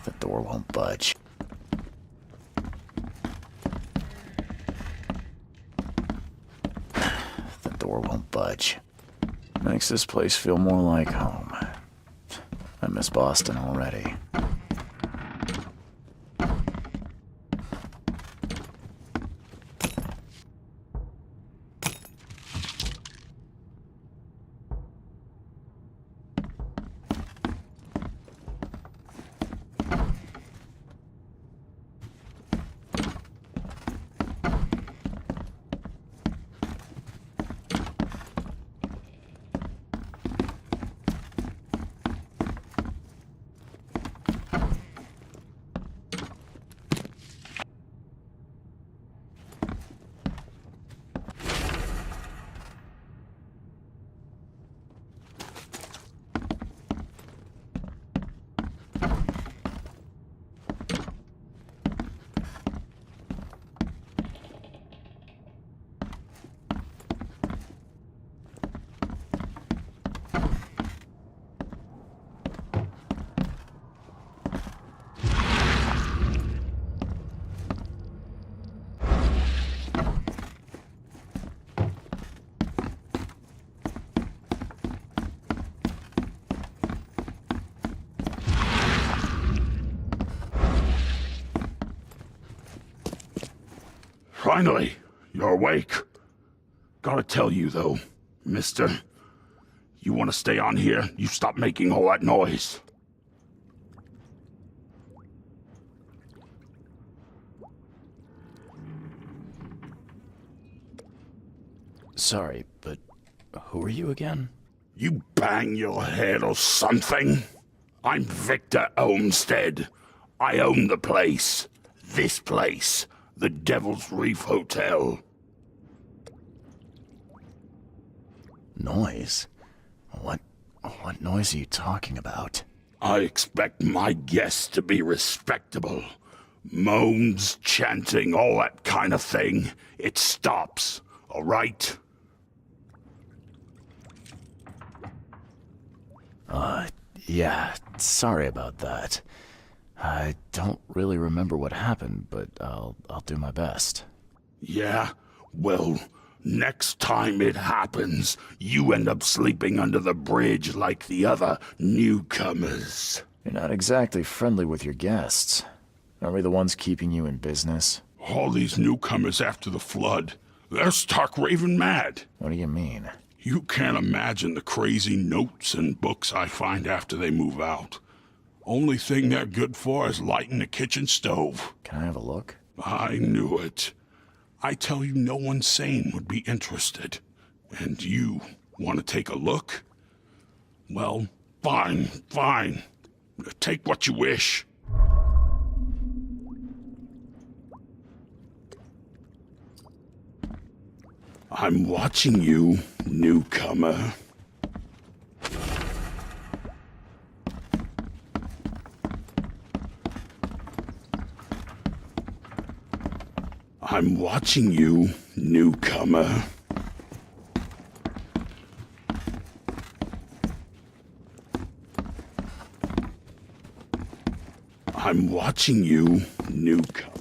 The door won't budge. The door won't budge. Makes this place feel more like home. I miss Boston already. Finally, you're awake. Gotta tell you, though, mister, you want to stay on here, you stop making all that noise. Sorry, but who are you again? You bang your head or something? I'm Victor Olmsted. I own the place. This place. The Devil's Reef Hotel. Noise? What noise are you talking about? I expect my guests to be respectable. Moans, chanting, all that kind of thing. It stops, all right? Yeah, sorry about that. I don't really remember what happened, but I'll do my best. Yeah? Well, next time it happens, you end up sleeping under the bridge like the other newcomers. You're not exactly friendly with your guests. Aren't we the ones keeping you in business? All these newcomers after the flood, they're stark raving mad. What do you mean? You can't imagine the crazy notes and books I find after they move out. Only thing they're good for is lighting the kitchen stove. Can I have a look? I knew it. I tell you, no one sane would be interested. And you want to take a look? Well, fine, fine. Take what you wish. I'm watching you, newcomer. I'm watching you, newcomer. I'm watching you, newcomer.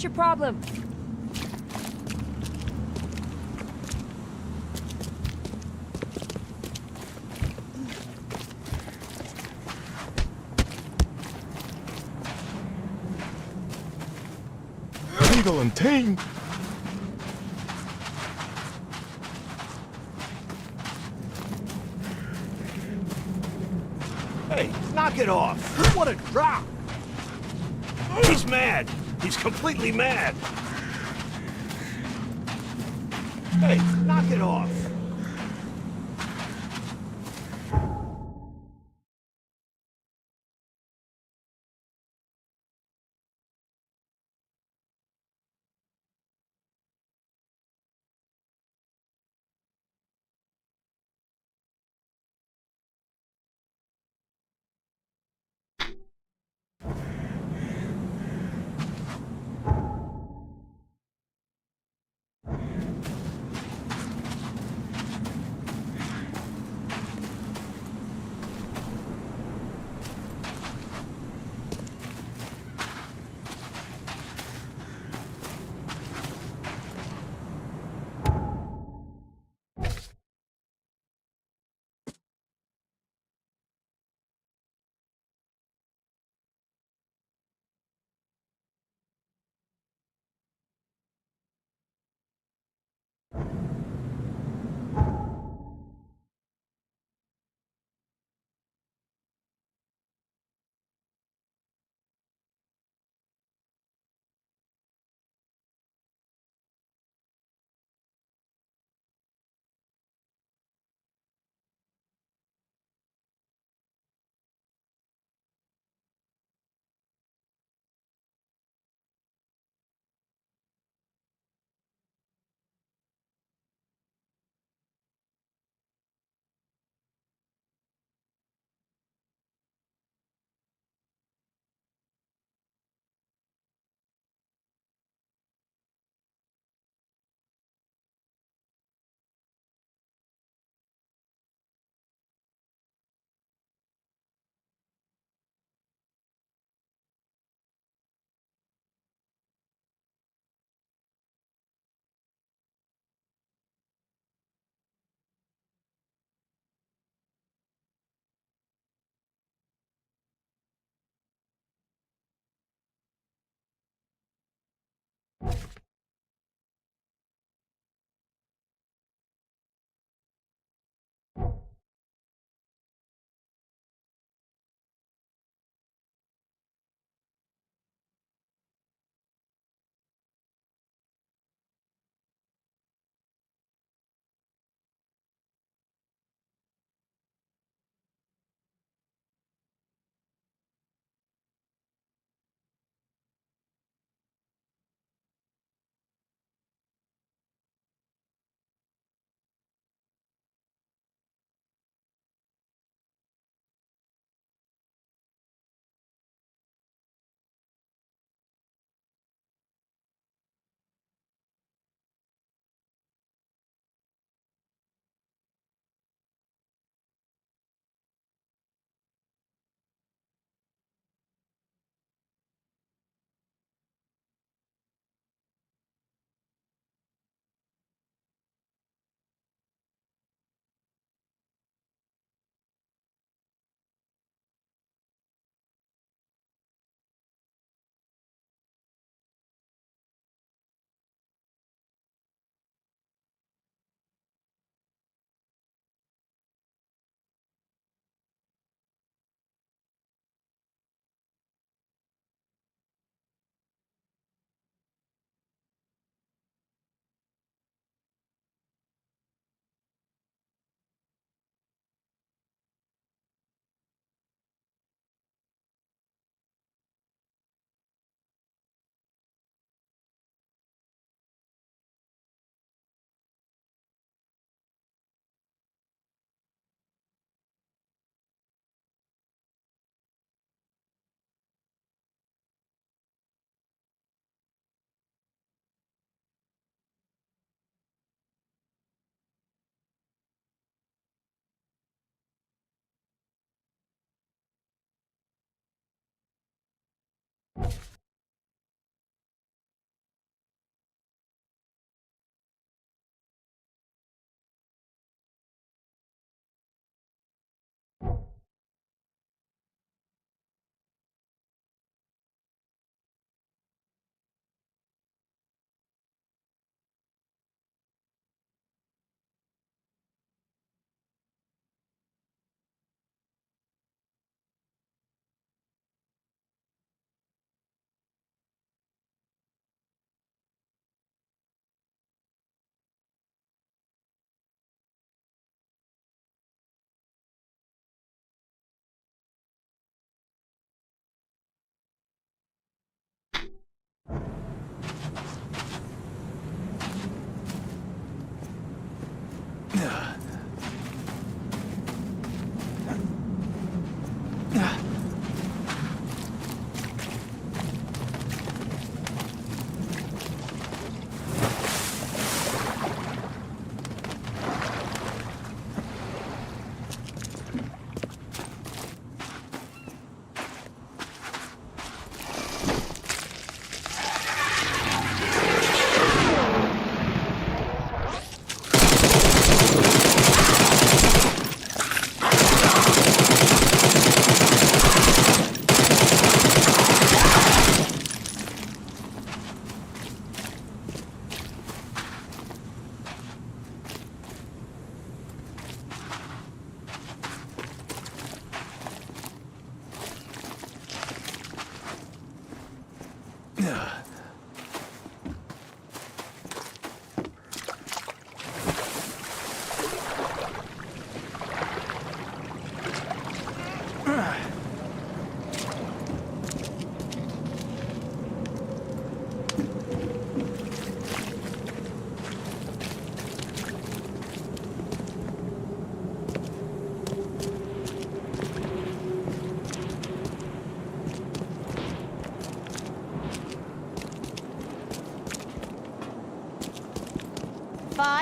your problem? Eagle and Ting! Hey, knock it off! What a drop! He's mad! He's completely mad! Hey, knock it off!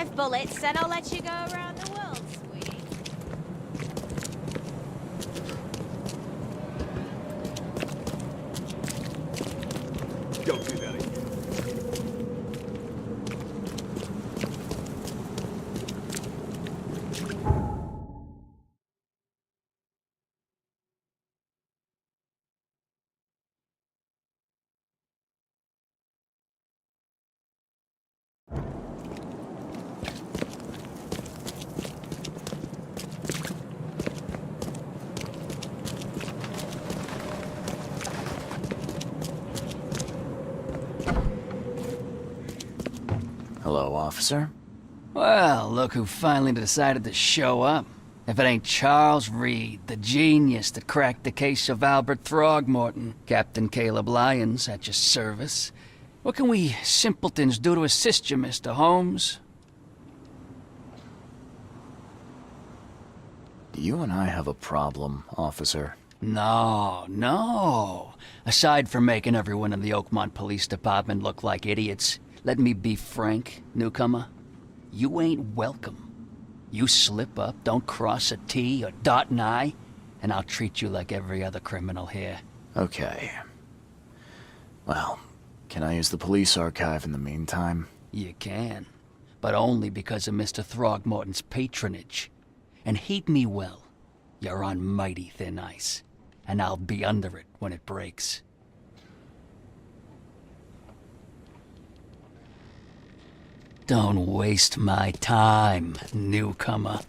5 bullets, and I'll let you go around the world, sweetie. Don't do that again. Hello, officer. Well, look who finally decided to show up. If it ain't Charles Reed, the genius that cracked the case of Albert Throgmorton. Captain Caleb Lyons at your service. What can we simpletons do to assist you, Mr. Holmes? Do you and I have a problem, officer? No. Aside from making everyone in the Oakmont Police Department look like idiots, let me be frank, newcomer. You ain't welcome. You slip up, don't cross a T or dot an I, and I'll treat you like every other criminal here. Okay. Well, can I use the police archive in the meantime? You can, but only because of Mr. Throgmorton's patronage. And heed me well, you're on mighty thin ice, and I'll be under it when it breaks. Don't waste my time, newcomer.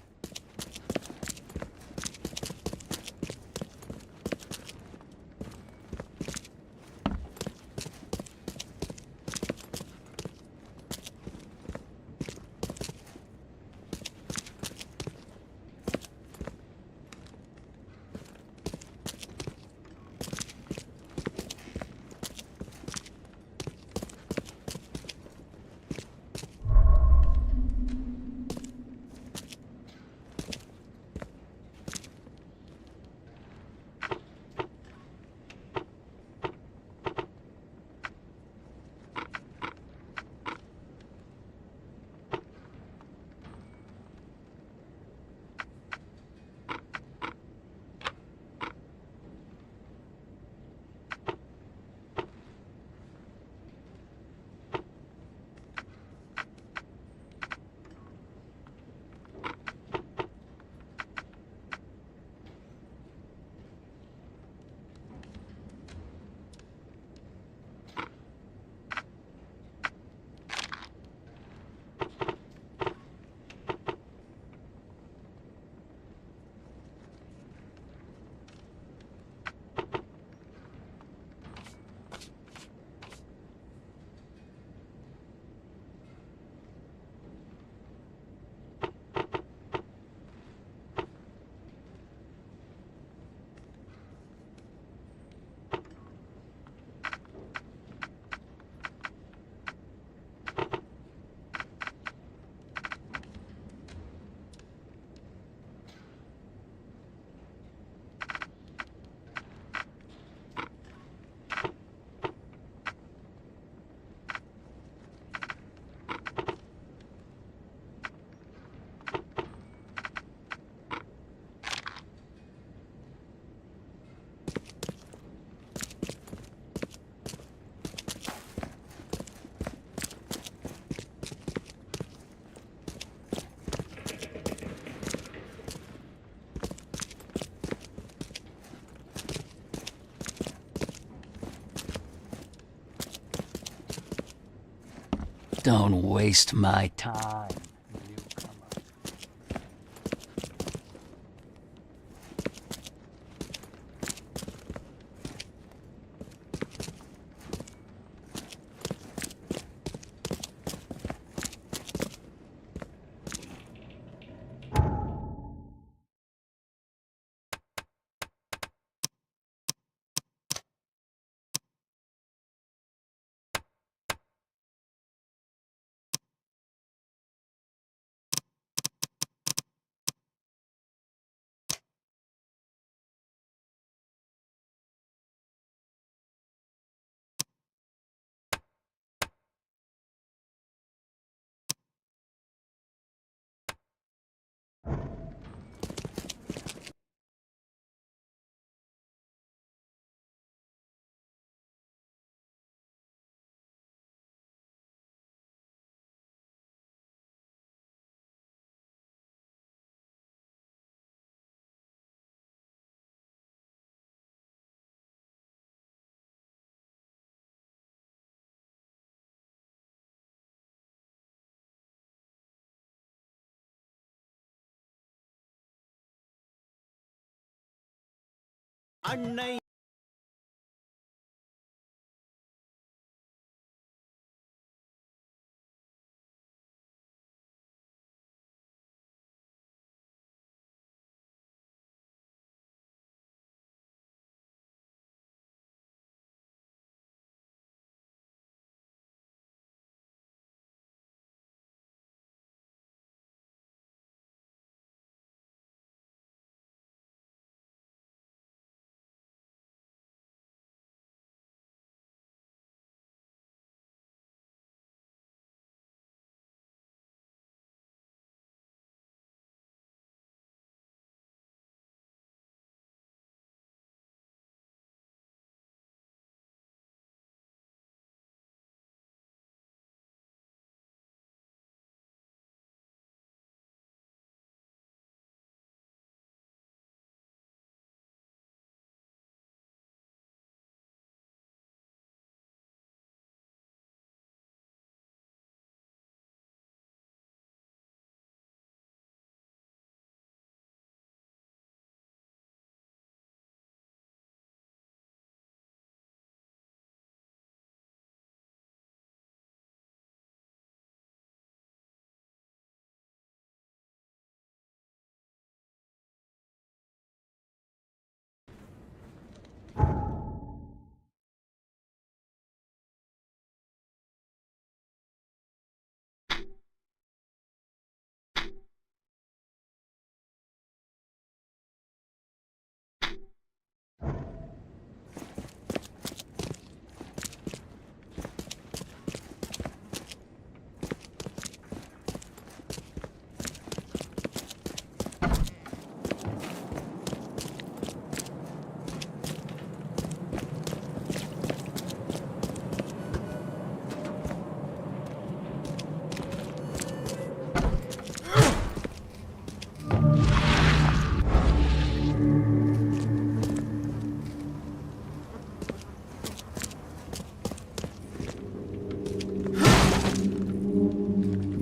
Don't waste my time. Annai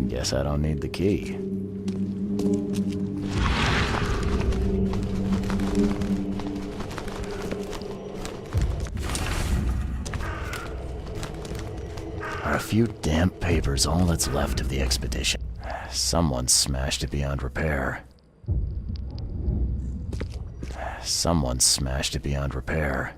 Guess I don't need the key. Are a few damp papers all that's left of the expedition? Someone smashed it beyond repair. Someone smashed it beyond repair.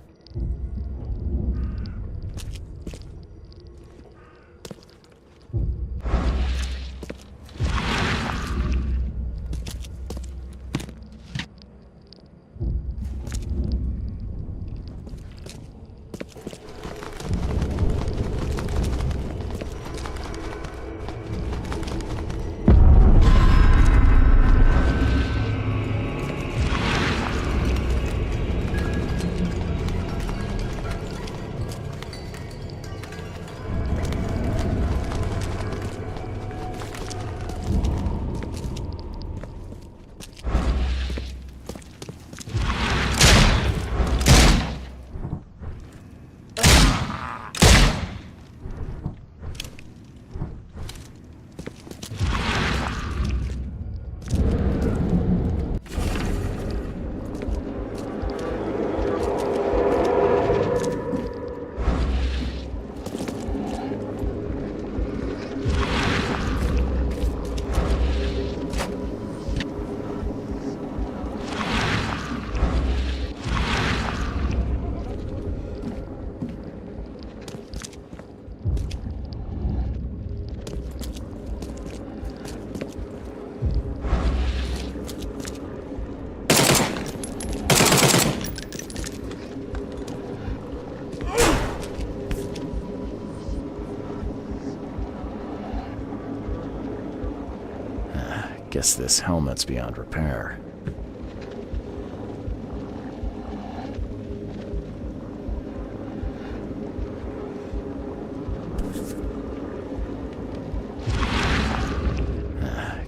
Guess this helmet's beyond repair.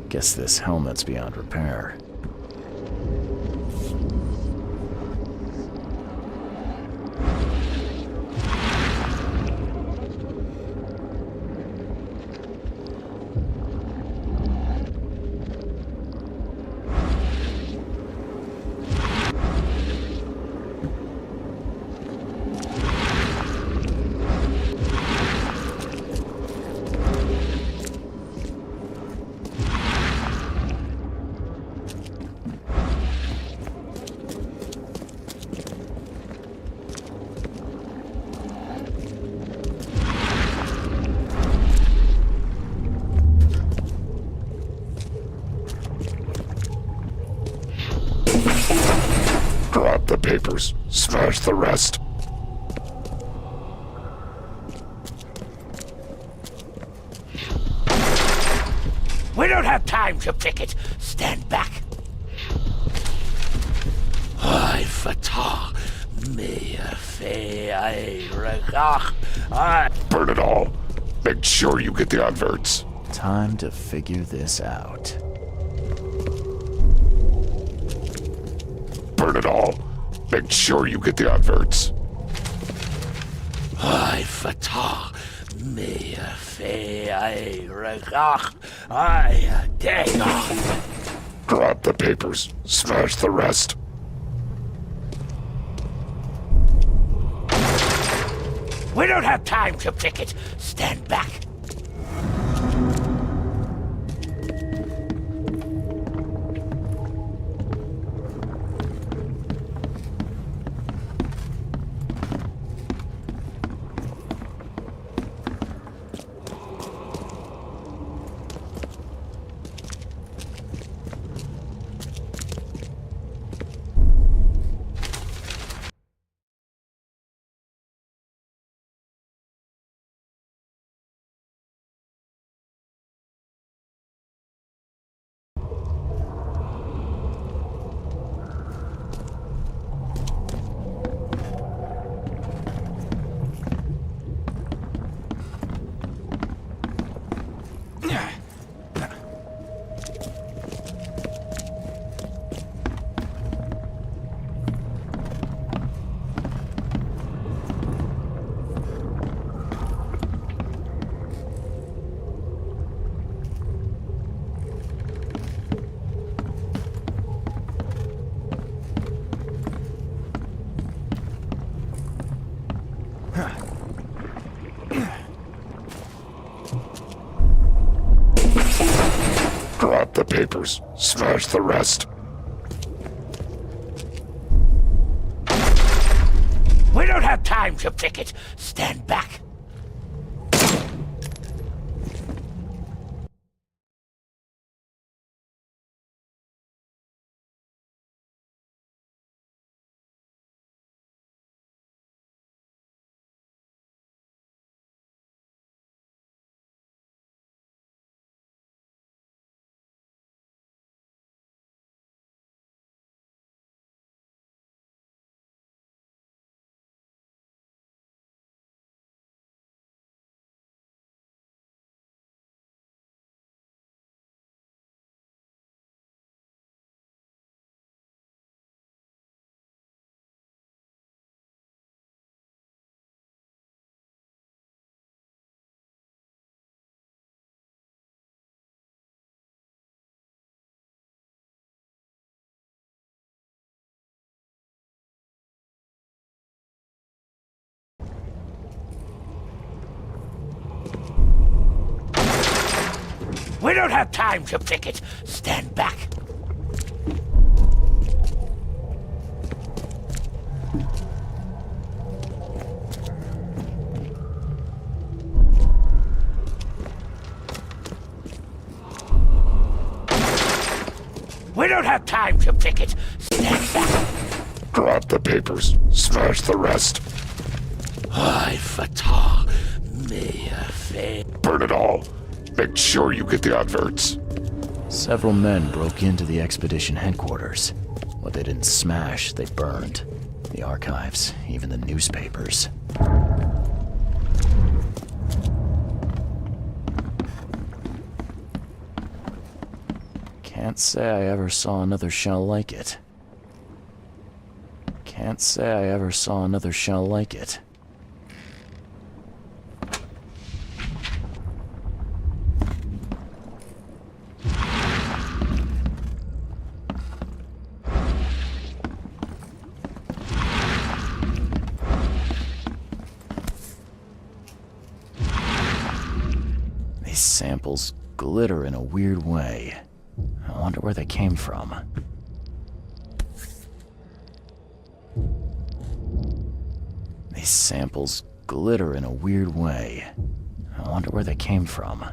Guess this helmet's beyond repair. Grab the papers. Smash the rest. We don't have time to picket. Stand back. I fatah. Burn it all. Make sure you get the adverts. Time to figure this out. Burn it all. Make sure you get the adverts. I fatah. Grab the papers. Smash the rest. We don't have time to picket. Stand back. Grab the papers. Smash the rest. We don't have time to picket. Stand back. We don't have time to picket. Stand back. We don't have time to picket. Stand back. Grab the papers. Smash the rest. I fatah. Burn it all. Make sure you get the adverts. Several men broke into the expedition headquarters. What they didn't smash, they burned. The archives, even the newspapers. Can't say I ever saw another shell like it. Can't say I ever saw another shell like it. These samples glitter in a weird way. I wonder where they came from. These samples glitter in a weird way. I wonder where they came from.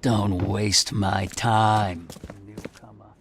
Don't waste my time, newcomer.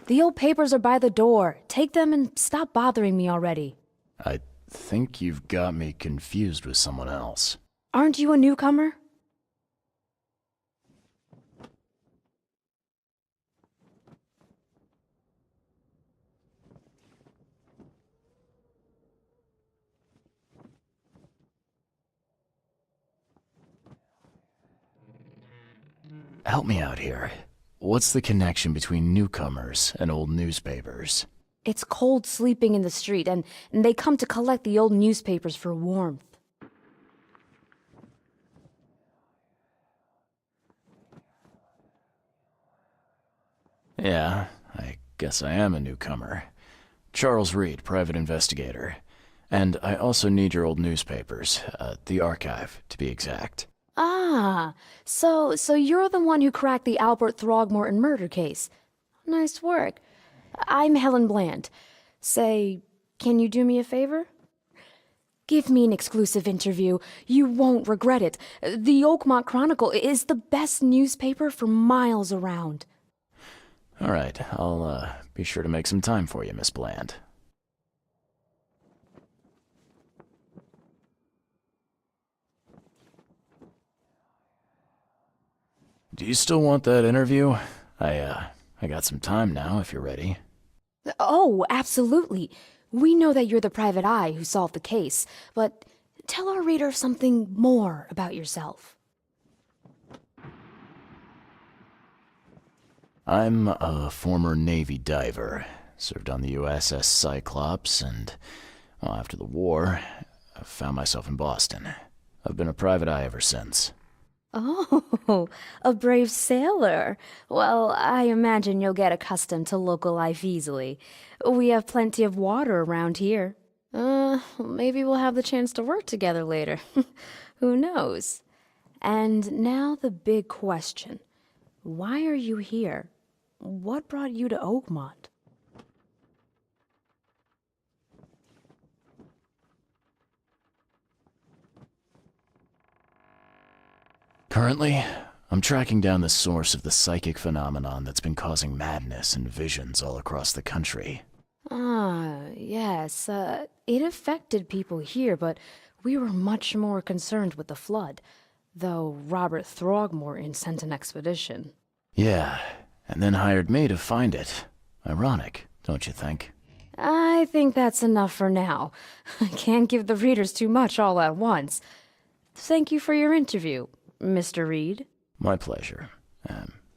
The old papers are by the door. Take them and stop bothering me already. I think you've got me confused with someone else. Aren't you a newcomer? Help me out here. What's the connection between newcomers and old newspapers? It's cold sleeping in the street, and they come to collect the old newspapers for warmth. Yeah, I guess I am a newcomer. Charles Reed, private investigator. And I also need your old newspapers, the archive, to be exact. Ah, so you're the one who cracked the Albert Throgmorton murder case. Nice work. I'm Helen Bland. Say, can you do me a favor? Give me an exclusive interview. You won't regret it. The Oakmont Chronicle is the best newspaper for miles around. All right, I'll be sure to make some time for you, Miss Bland. Do you still want that interview? I got some time now, if you're ready. Oh, absolutely. We know that you're the private eye who solved the case, but tell our reader something more about yourself. I'm a former Navy diver. Served on the USS Cyclops, and well, after the war, I found myself in Boston. I've been a private eye ever since. Oh, a brave sailor. Well, I imagine you'll get accustomed to local life easily. We have plenty of water around here. Maybe we'll have the chance to work together later. Who knows? And now the big question. Why are you here? What brought you to Oakmont? Currently, I'm tracking down the source of the psychic phenomenon that's been causing madness and visions all across the country. Ah, yes. It affected people here, but we were much more concerned with the flood, though Robert Throgmorton sent an expedition. Yeah, and then hired me to find it. Ironic, don't you think? I think that's enough for now. I can't give the readers too much all at once. Thank you for your interview, Mr. Reed. My pleasure.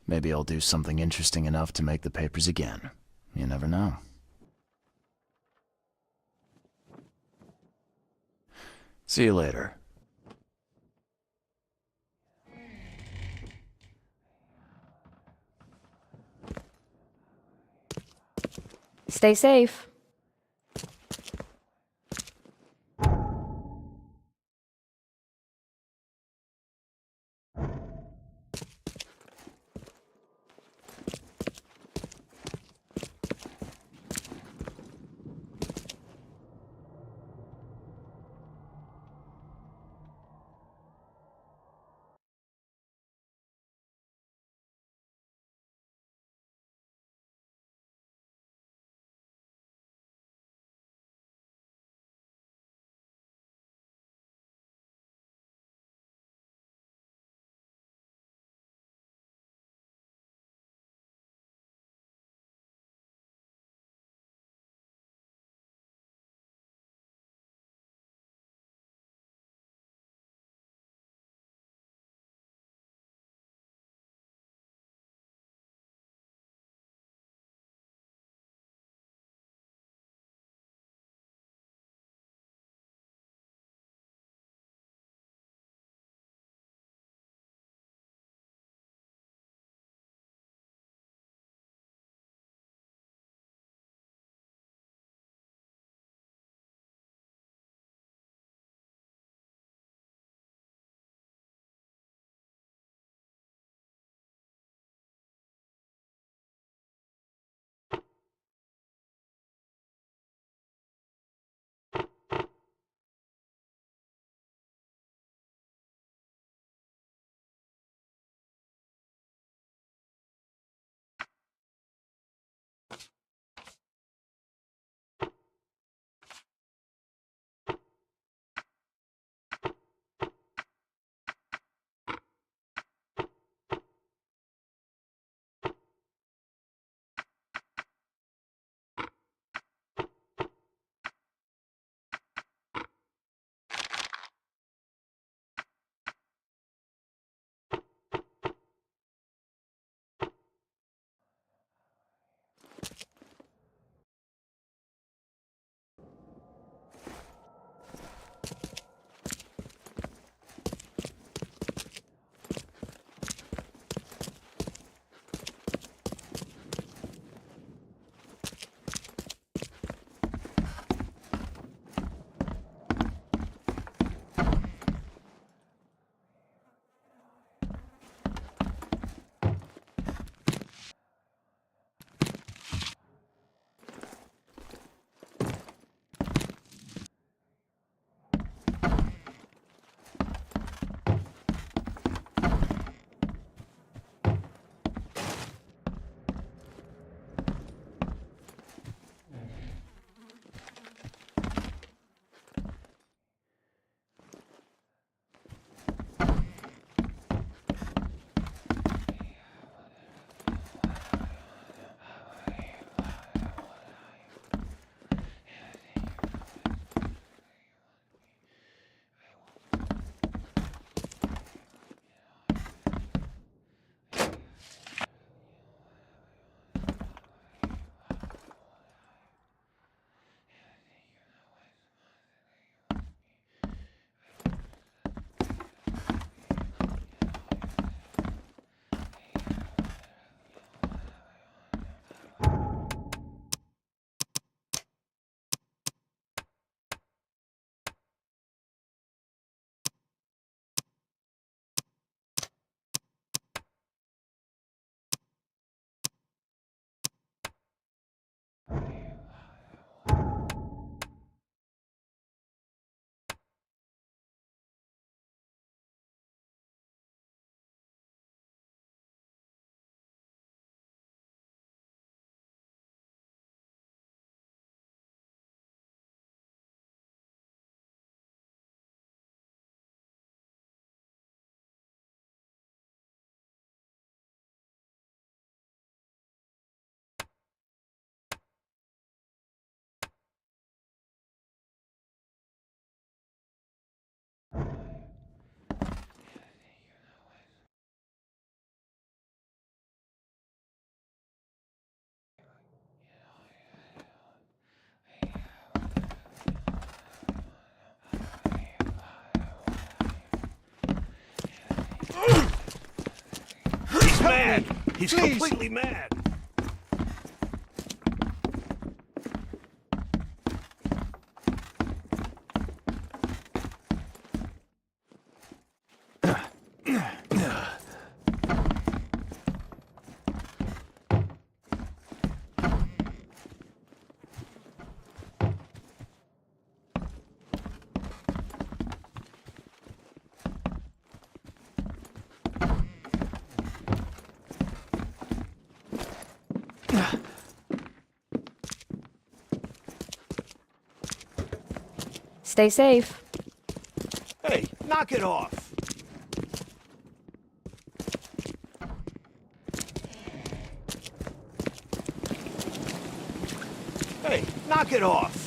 Maybe I'll do something interesting enough to make the papers again. You never know. See you later. Stay safe. mad! me. He's Please. completely mad! Stay safe. Hey, knock it off! Hey, knock it off!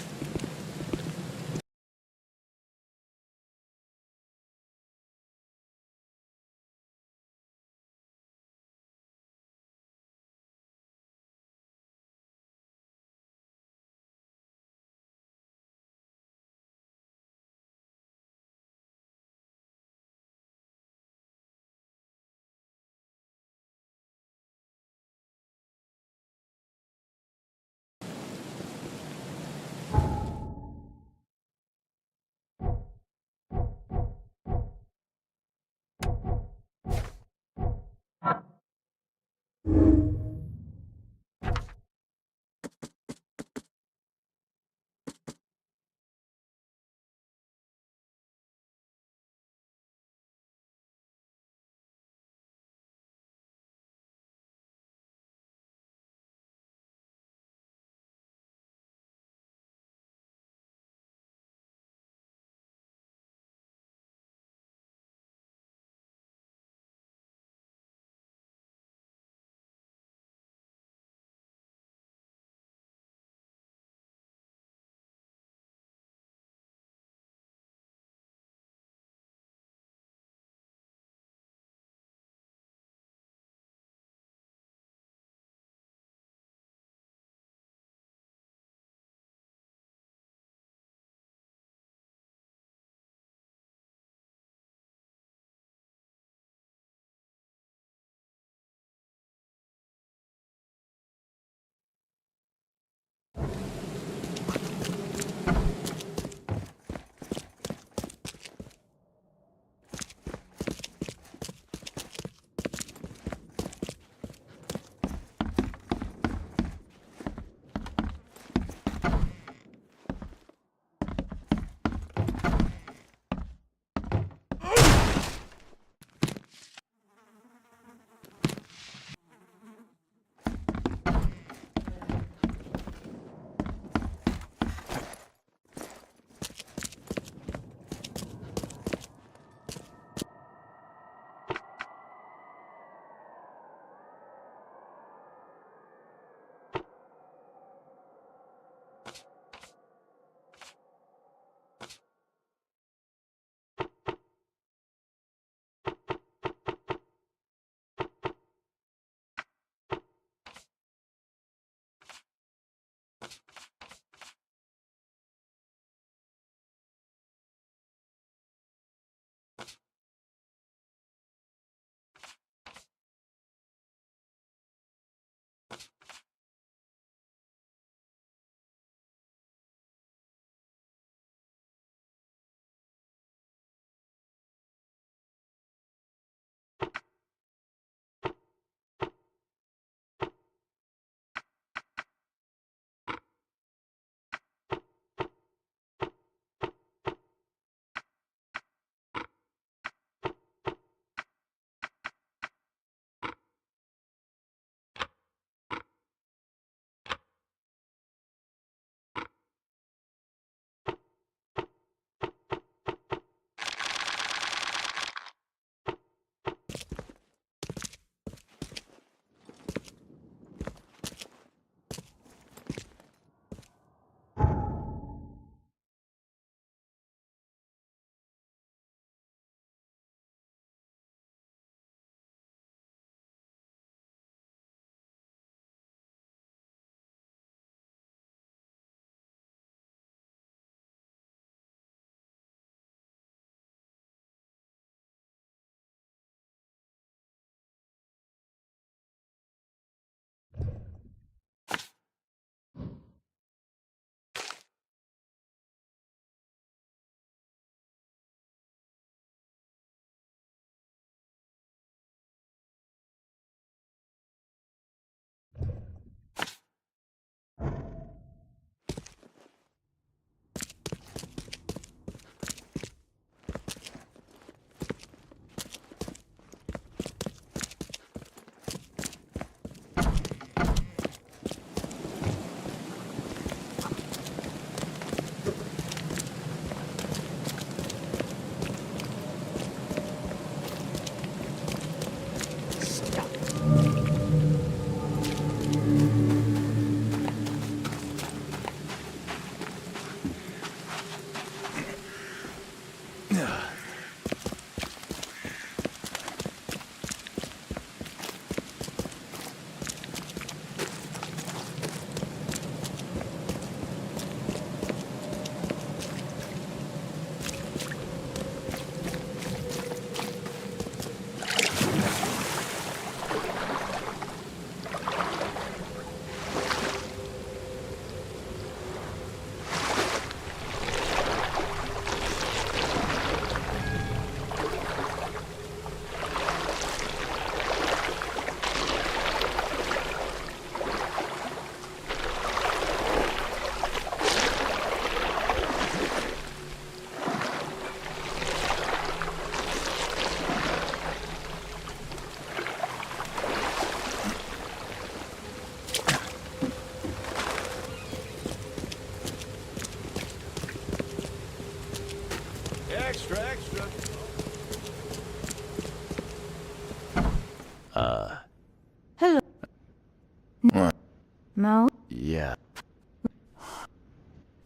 Mo? Yeah.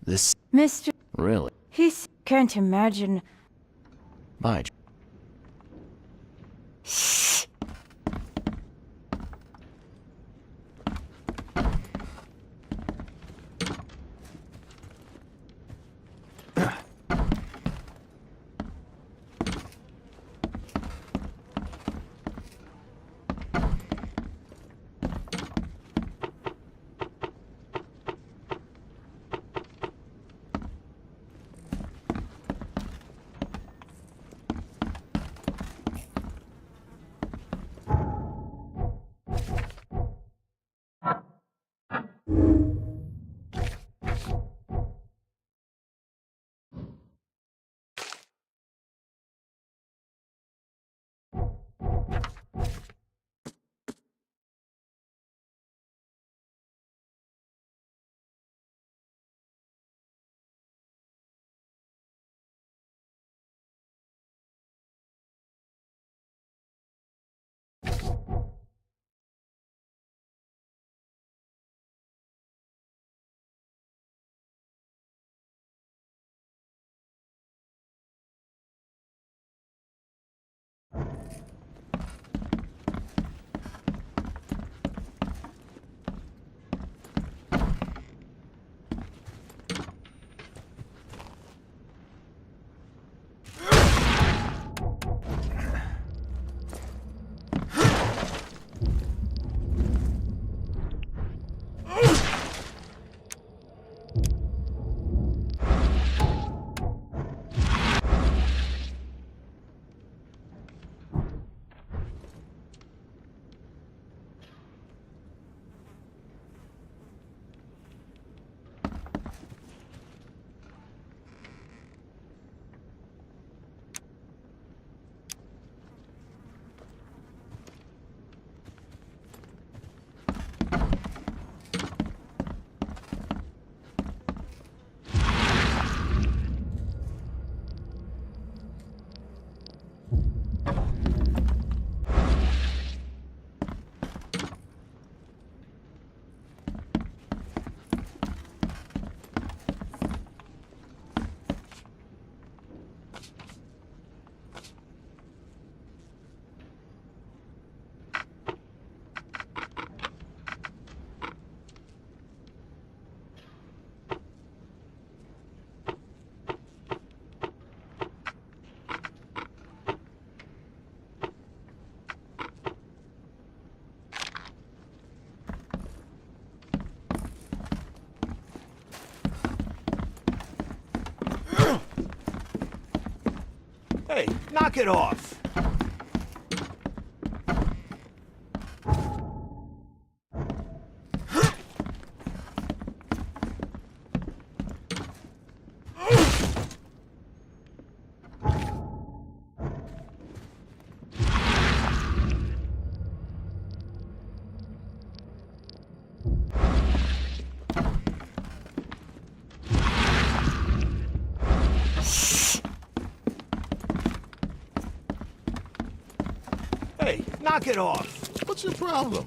This... Mr. Really? Can't imagine. Bye. Shh. Hey, knock it off! Hey, knock it off! What's your problem?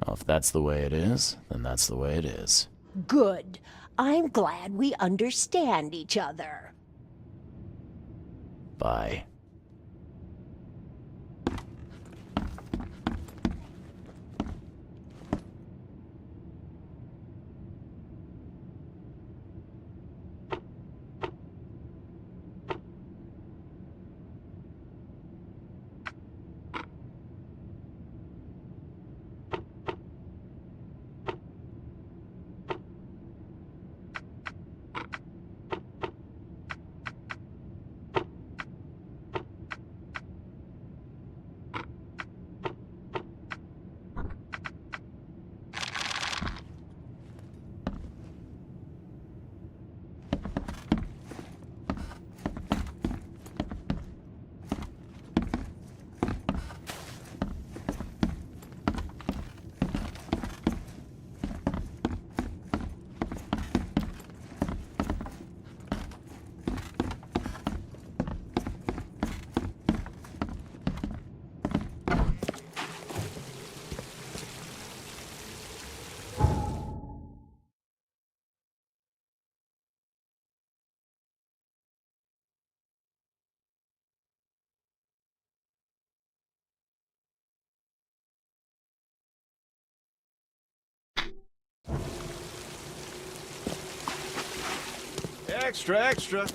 Well, if that's the way it is, then that's the way it is. Good. I'm glad we understand each other. Bye. Extra, extra.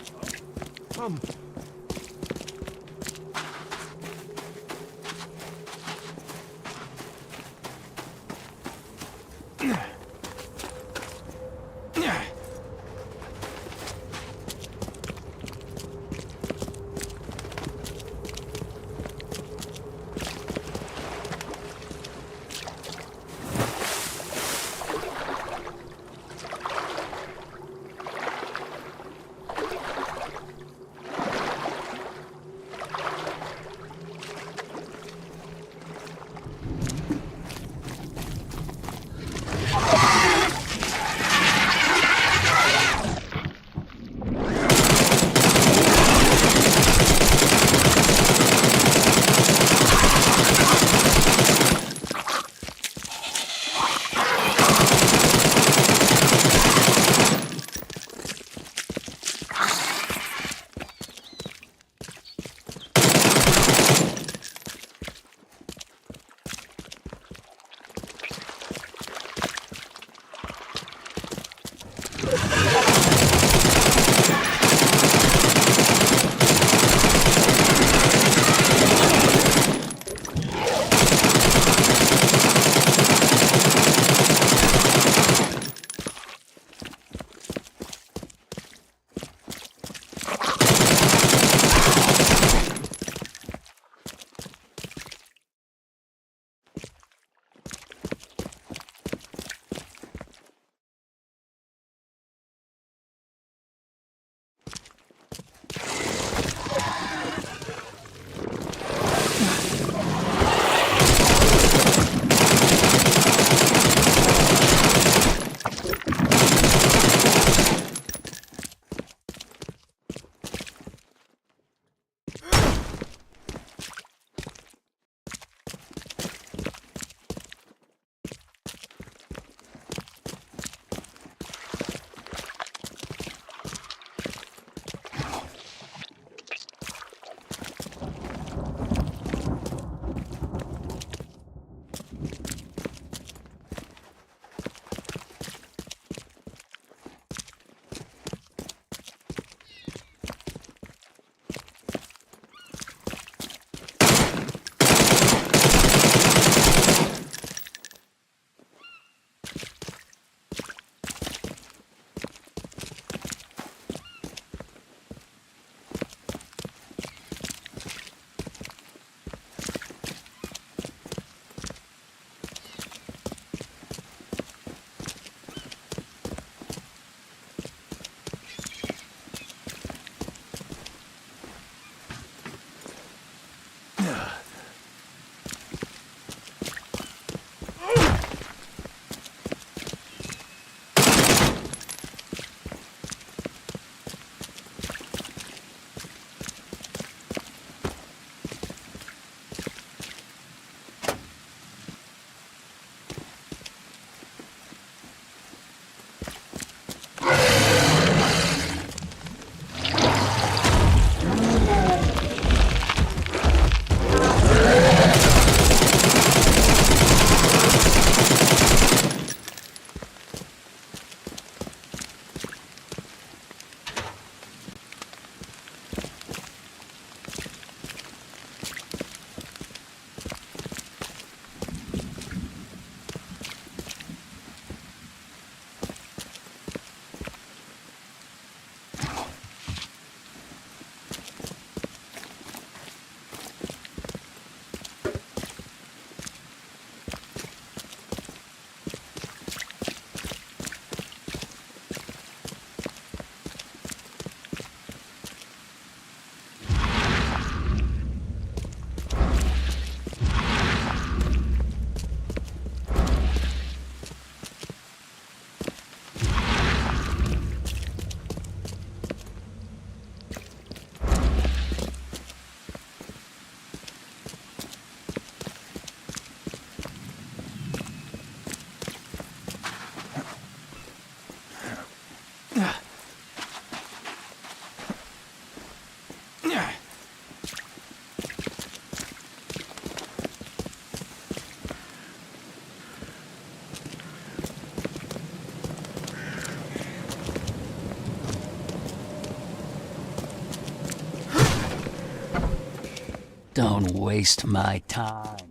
Don't waste my time.